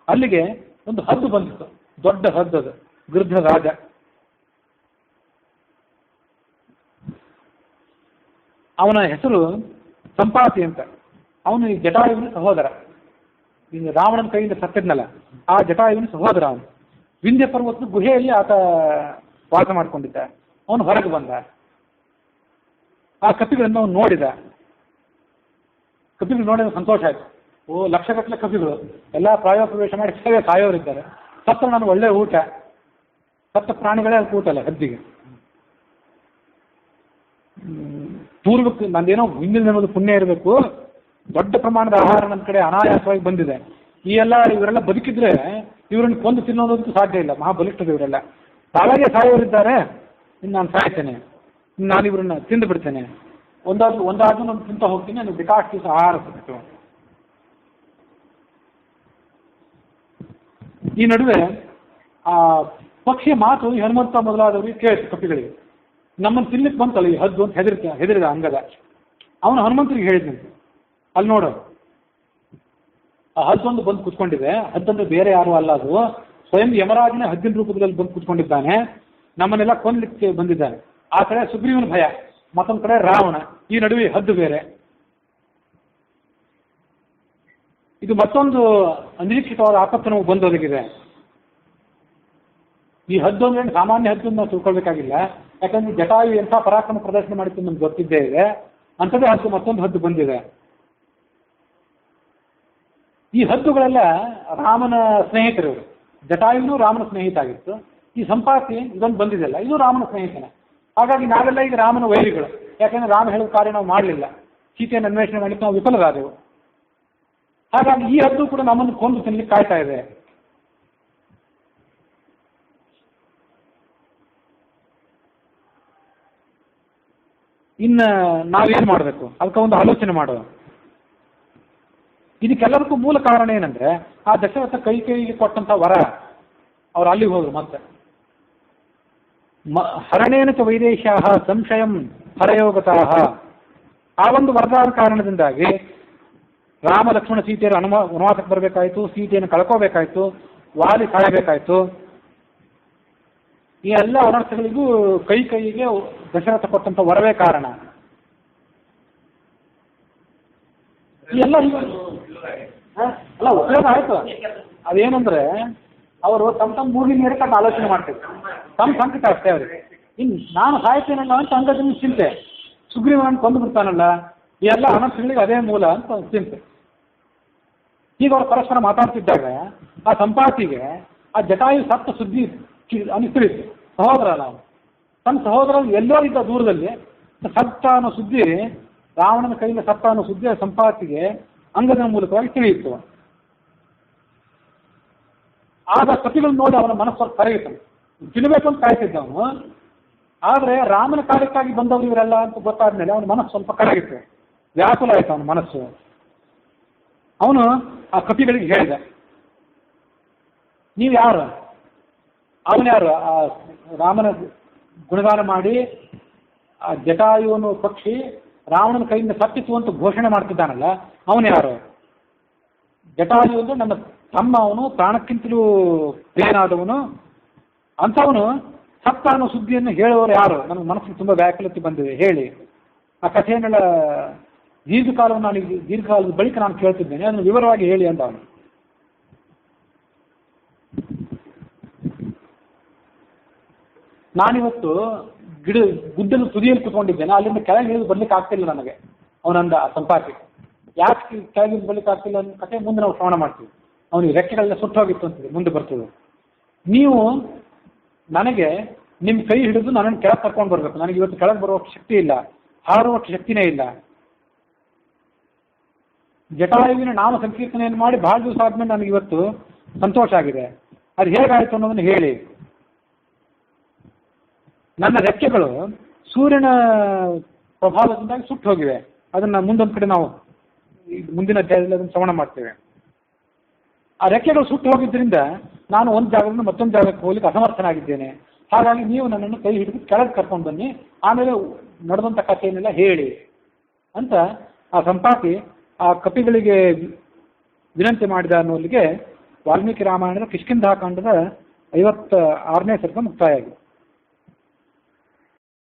ಅಲ್ಲಿಗೆ ಒಂದು ಹದ್ದು ಬಂದಿತ್ತು, ದೊಡ್ಡ ಹದ್ದದು, ಗೃಧ್ರ ರಾಜ. ಅವನ ಹೆಸರು ಸಂಪಾತಿ ಅಂತ. ಅವನು ಈ ಜಟಾಯುವಿನ ಸಹೋದರ. ಈಗ ರಾವಣನ ಕೈಯಿಂದ ಸತ್ತಿದ್ನಲ್ಲ, ಆ ಜಟಾಯುವಿನ ಸಹೋದರ ಅವನು. ವಿಂಧ್ಯ ಪರ್ವತದ ಗುಹೆಯಲ್ಲಿ ಆತ ವಾಸ ಮಾಡಿಕೊಂಡಿದ್ದ. ಅವನು ಹೊರಗೆ ಬಂದ, ಆ ಕಪಿಗಳನ್ನು ಅವನು ನೋಡಿದ. ಕಪಿಗಳು ನೋಡಿದ ಸಂತೋಷ ಆಯ್ತು. ಓ, ಲಕ್ಷಗಟ್ಟಲೆ ಕಪಿಗಳು ಎಲ್ಲ ಪ್ರಾಯೋಪವೇಶ ಮಾಡಿ ಸಾಯೋರಿದ್ದಾರೆ. ಸತ್ತ ನಾನು ಒಳ್ಳೆ ಊಟ, ಸತ್ತ ಪ್ರಾಣಿಗಳೇ ಊಟ ಅಲ್ಲ ಹದ್ದಿಗೆ. ಪೂರ್ವಕ್ಕೆ ನಂದೇನೋ ಹಿಂದಿನ ಅನ್ನೋದು ಪುಣ್ಯ ಇರಬೇಕು, ದೊಡ್ಡ ಪ್ರಮಾಣದ ಆಹಾರ ನನ್ನ ಕಡೆ ಅನಾಯಾಸವಾಗಿ ಬಂದಿದೆ. ಇವರೆಲ್ಲ ಬದುಕಿದ್ರೆ ಇವರನ್ನು ಕೊಂದು ತಿನ್ನೋದಂತೂ ಸಾಧ್ಯ ಇಲ್ಲ, ಮಹಾಬಲಿಷ್ಠರು ಇವರೆಲ್ಲ. ತಾವಾಗೆ ಸಾಯೋರಿದ್ದಾರೆ, ಇನ್ನು ನಾನು ಸಾಯ್ತೇನೆ, ನಾನು ಇವರನ್ನ ತಿಂದು ಬಿಡ್ತೇನೆ, ಒಂದಾದ್ರೂ ನಾನು ತಿಂತ ಹೋಗ್ತೀನಿ, ನನಗೆ ಬೇಕಾಷ್ಟು ದಿವಸ ಆಹಾರ ಸಿಕ್ತು. ಈ ನಡುವೆ ಆ ಪಕ್ಷಿಯ ಮಾತು ಹನುಮಂತ ಮೊದಲಾದವರಿಗೆ ಕೇಳಿತು ಕಪಿಗಳಿಗೆ. ನಮ್ಮನ್ನು ತಿನ್ಲಿಕ್ಕೆ ಬಂತಲ್ಲ ಈ ಹದ್ದು ಅಂತ ಹೆದರಿದ ಅಂಗದ. ಅವನು ಹನುಮಂತರಿಗೆ ಹೇಳಿದ್ನಂತೆ, ಅಲ್ಲಿ ನೋಡು ಆ ಹದ್ದೊಂದು ಬಂದು ಕೂತ್ಕೊಂಡಿದೆ. ಹದ್ದಂದ್ರೆ ಬೇರೆ ಯಾರು ಅಲ್ಲ, ಅದು ಸ್ವಯಂ ಯಮರಾಜನ ಹದ್ದಿನ ರೂಪದಲ್ಲಿ ಬಂದು ಕೂತ್ಕೊಂಡಿದ್ದಾನೆ, ನಮ್ಮನ್ನೆಲ್ಲ ಕೊಂದಲಿಕ್ಕೆ ಬಂದಿದ್ದಾನೆ. ಆ ಕಡೆ ಸುಗ್ರೀವನ ಭಯ, ಮತ್ತೊಂದು ಕಡೆ ರಾವಣ, ಈ ನಡುವೆ ಹದ್ದು ಬೇರೆ. ಇದು ಮತ್ತೊಂದು ಅನಿರೀಕ್ಷಿತವಾದ ಆಪತ್ತು ನಮಗೆ ಬಂದೊದಗಿದೆ. ಈ ಹದ್ದು ಅಂದ್ರೆ ಸಾಮಾನ್ಯ ಹದ್ದು ನಾವು ತಿಳ್ಕೊಳ್ಬೇಕಾಗಿಲ್ಲ, ಯಾಕಂದ್ರೆ ಜಟಾಯು ಎಂಥ ಪರಾಕ್ರಮ ಪ್ರದರ್ಶನ ಮಾಡಿತ್ತು ನಮ್ಗೆ ಗೊತ್ತಿದ್ದೇ ಇದೆ. ಅಂಥದ್ದೇ ಹದ್ದು ಮತ್ತೊಂದು ಹದ್ದು ಬಂದಿದೆ. ಈ ಹದ್ದುಗಳೆಲ್ಲ ರಾಮನ ಸ್ನೇಹಿತರು. ಜಟಾಯುನು ರಾಮನ ಸ್ನೇಹಿತ ಆಗಿತ್ತು. ಈ ಸಂಪಾತಿ ಇದೊಂದು ಬಂದಿದೆಯಲ್ಲ, ಇದು ರಾಮನ ಸ್ನೇಹಿತನೇ. ಹಾಗಾಗಿ ನಾವೆಲ್ಲ ಈಗ ರಾಮನ ವೈರಿಗಳು. ಯಾಕಂದ್ರೆ ರಾಮ ಹೇಳಿದ ಕಾರ್ಯ ನಾವು ಮಾಡಲಿಲ್ಲ, ಸೀತೆಯನ್ನು ಅನ್ವೇಷಣೆ ಮಾಡಲಿಕ್ಕೆ ನಾವು ವಿಫಲರಾದೆವು. ಹಾಗಾಗಿ ಈ ಹದ್ದು ಕೂಡ ನಮ್ಮನ್ನು ಕೊಂದು ತಿನ್ನಲಿಕ್ಕೆ ಕಾಯ್ತಾ ಇದೆ. ಇನ್ನು ನಾವೇನು ಮಾಡಬೇಕು, ಅದಕ್ಕೆ ಒಂದು ಆಲೋಚನೆ ಮಾಡೋಣ. ಇದಕ್ಕೆಲ್ಲರಿಗೂ ಮೂಲ ಕಾರಣ ಏನಂದ್ರೆ, ಆ ದಶರಥ ಕೈಗೆ ಕೊಟ್ಟಂತ ವರ. ಅವ್ರು ಅಲ್ಲಿಗೆ ಹೋದ್ರು. ಮತ್ತೆ ಹರಣೇನ ಚ ವೈದೇಶ್ಯಾಹ ಸಂಶಯಂ ಹರಯೋಗತಃ. ಆ ಒಂದು ವರದಾನ ಕಾರಣದಿಂದಾಗಿ ರಾಮ ಲಕ್ಷ್ಮಣ ಸೀತೆಯರು ವನವಾಸಕ್ಕೆ ಬರಬೇಕಾಯ್ತು, ಸೀತೆಯನ್ನು ಕಳ್ಕೋಬೇಕಾಯ್ತು, ವಾಲಿ ಸಾಯಬೇಕಾಯ್ತು. ಈ ಎಲ್ಲ ಅನರ್ಥಗಳಿಗೂ ಕೈಗೆ ದಶರಥ ಕೊಟ್ಟಂತ ವರವೇ ಕಾರಣ. ಈ ಎಲ್ಲ ಅಲ್ಲ ಉಪಯೋಗ ಆಯ್ತು. ಅದೇನಂದ್ರೆ ಅವರು ತಮ್ಮ ಮೂಗಿನ ನೀರಕ್ಕೆ ಅದು ಆಲೋಚನೆ ಮಾಡ್ತಿದ್ರು, ತಮ್ಮ ಸಂಕಟ ಅಷ್ಟೇ ಅವ್ರಿಗೆ. ಇನ್ನು ನಾನು ಸಾಯ್ತೇನಲ್ಲ ಅಂತ ಅಂಗದನ್ನು ಚಿಂತೆ, ಸುಗ್ರೀವನನ್ನು ಕೊಂದು ಬಿಡ್ತಾನಲ್ಲ, ಈ ಎಲ್ಲ ಅನರ್ಥಗಳಿಗೆ ಅದೇ ಮೂಲ ಅಂತ ಚಿಂತೆ. ಈಗ ಅವ್ರು ಪರಸ್ಪರ ಮಾತಾಡ್ತಿದ್ದಾಗ ಆ ಸಂಪಾತಿಗೆ ಆ ಜಟಾಯು ಸತ್ತ ಸುದ್ದಿ ಅನಿಸ್ತಿತ್ತು. ಸಹೋದರ ಅಲ್ಲ ಅವನು, ತನ್ನ ಸಹೋದರ ಎಲ್ಲೋ ಇದ್ದ ದೂರದಲ್ಲಿ ಸತ್ತ ಅನ್ನೋ ಸುದ್ದಿ, ರಾವಣನ ಕೈಯಿಂದ ಸತ್ತ ಅನ್ನೋ ಸುದ್ದಿ ಆ ಸಂಪಾತಿಗೆ ಅಂಗದ ಮೂಲಕವಾಗಿ ತಿಳಿಯಿತು. ಆಗ ಕಪಿಗಳು ನೋಡಿ ಅವನ ಮನಸ್ಸು ಕರೆಯುತ್ತಾನೆ, ತಿನ್ನಬೇಕು ಅಂತ ಕಾಯ್ತಿದ್ದ ಅವನು. ಆದರೆ ರಾಮನ ಕಾರ್ಯಕ್ಕಾಗಿ ಬಂದವರು ಇವರೆಲ್ಲ ಅಂತ ಗೊತ್ತಾದ್ಮೇಲೆ ಅವನ ಮನಸ್ಸು ಸ್ವಲ್ಪ ಕರಗಿತ್ತು, ವ್ಯಾಕುಲ ಆಯಿತು ಅವನ ಮನಸ್ಸು. ಅವನು ಆ ಕಪಿಗಳಿಗೆ ಹೇಳಿದ, ನೀವು ಯಾರು? ಅವನು ಯಾರು? ಆ ರಾಮನ ಗುಣಗಾನ ಮಾಡಿ ಆ ಜಟಾಯುವನು ಪಕ್ಷಿ ರಾವಣನ ಕೈಯಿಂದ ಸತ್ತಿತು ಅಂತ ಘೋಷಣೆ ಮಾಡ್ತಿದ್ದಾನಲ್ಲ, ಅವನು ಯಾರು? ಜಟಾಯು ಅಂದ್ರೆ ನನ್ನ ತಮ್ಮ, ಅವನು ಪ್ರಾಣಕ್ಕಿಂತಲೂ ಪ್ರಿಯನಾದವನು. ಅಂಥವನು ಸತ್ತ ಅನ್ನೋ ಸುದ್ದಿಯನ್ನು ಹೇಳುವವರು ಯಾರು? ನನಗೆ ಮನಸ್ಸಿಗೆ ತುಂಬ ವ್ಯಾಕುಲತೆ ಬಂದಿದೆ, ಹೇಳಿ. ಆ ಕಥೆಯನ್ನೆಲ್ಲ ದೀರ್ಘಕಾಲದ ಬಳಿಕ ನಾನು ಕೇಳ್ತಿದ್ದೇನೆ, ಅದನ್ನು ವಿವರವಾಗಿ ಹೇಳಿ ಅಂತ ಅವನು. ನಾನಿವತ್ತು ಗುಡ್ಡದ ತುದಿಯಲ್ಲಿ ಕೂತ್ಕೊಂಡಿದ್ದೇನೆ, ಅಲ್ಲಿಂದ ಕೆಳಗೆ ಇಳಿದು ಬರ್ಲಿಕ್ಕೆ ಆಗ್ತಿಲ್ಲ ನನಗೆ. ಅವನಂದ ಆ ಸಂಪಾತಿ, ಯಾಕೆ ಕೆಳಗೆ ಬರ್ಲಿಕ್ಕೆ ಆಗ್ತಿಲ್ಲ ಅನ್ನೋ ಕಥೆ ಮುಂದೆ ನಾವು ಶ್ರವಣ ಮಾಡ್ತೀವಿ. ಅವನಿಗೆ ರೆಕ್ಕೆಗಳೆಲ್ಲ ಸುಟ್ಟೋಗಿತ್ತು ಅಂತಿದೆ, ಮುಂದೆ ಬರ್ತದೆ. ನೀವು ನನಗೆ ನಿಮ್ಮ ಕೈ ಹಿಡಿದು ನನ್ನನ್ನು ಕೆಳಗೆ ಕರ್ಕೊಂಡು ಬರಬೇಕು. ನನಗೆ ಇವತ್ತು ಕೆಳಗೆ ಬರುವಷ್ಟು ಶಕ್ತಿ ಇಲ್ಲ, ಹಾರುವಷ್ಟು ಶಕ್ತಿನೇ ಇಲ್ಲ. ಜಟಾಯುವಿನ ನಾಮ ಸಂಕೀರ್ತನೆಯನ್ನು ಮಾಡಿ ಬಹಳ ದಿವಸ ಆದ್ಮೇಲೆ ನನಗೆ ಇವತ್ತು ಸಂತೋಷ ಆಗಿದೆ. ಅದು ಹೇಗಾಯಿತು ಅನ್ನೋದನ್ನು ಹೇಳಿ. ನನ್ನ ರೆಕ್ಕೆಗಳು ಸೂರ್ಯನ ಪ್ರಭಾವದಿಂದಾಗಿ ಸುಟ್ಟು ಹೋಗಿವೆ. ಅದನ್ನು ಮುಂದೊಂದು ಕಡೆ ನಾವು ಮುಂದಿನ ಅಧ್ಯಾಯದಲ್ಲಿ ಅದನ್ನು ಶ್ರವಣ ಮಾಡ್ತೇವೆ. ಆ ರೆಕ್ಕೆಗಳು ಸುಟ್ಟು ಹೋಗಿದ್ದರಿಂದ ನಾನು ಒಂದು ಜಾಗದಿಂದ ಮತ್ತೊಂದು ಜಾಗಕ್ಕೆ ಹೋಗ್ಲಿಕ್ಕೆ ಅಸಮರ್ಥನಾಗಿದ್ದೇನೆ. ಹಾಗಾಗಿ ನೀವು ನನ್ನನ್ನು ಕೈ ಹಿಡಿದು ಕೆಳಗೆ ಕರ್ಕೊಂಡು ಬನ್ನಿ, ಆಮೇಲೆ ನಡೆದಂಥ ಕಥೆಯನ್ನೆಲ್ಲ ಹೇಳಿ ಅಂತ ಆ ಸಂಪಾತಿ ಆ ಕಪಿಗಳಿಗೆ ವಿನಂತಿ ಮಾಡಿದ ಅನ್ನೋಲ್ಲಿಗೆ ವಾಲ್ಮೀಕಿ ರಾಮಾಯಣದ ಕಿಷ್ಕಿಂಧಾಕಾಂಡದ 56ನೇ ಸರ್ಗ ಮುಕ್ತಾಯ ಆಗಿದೆ.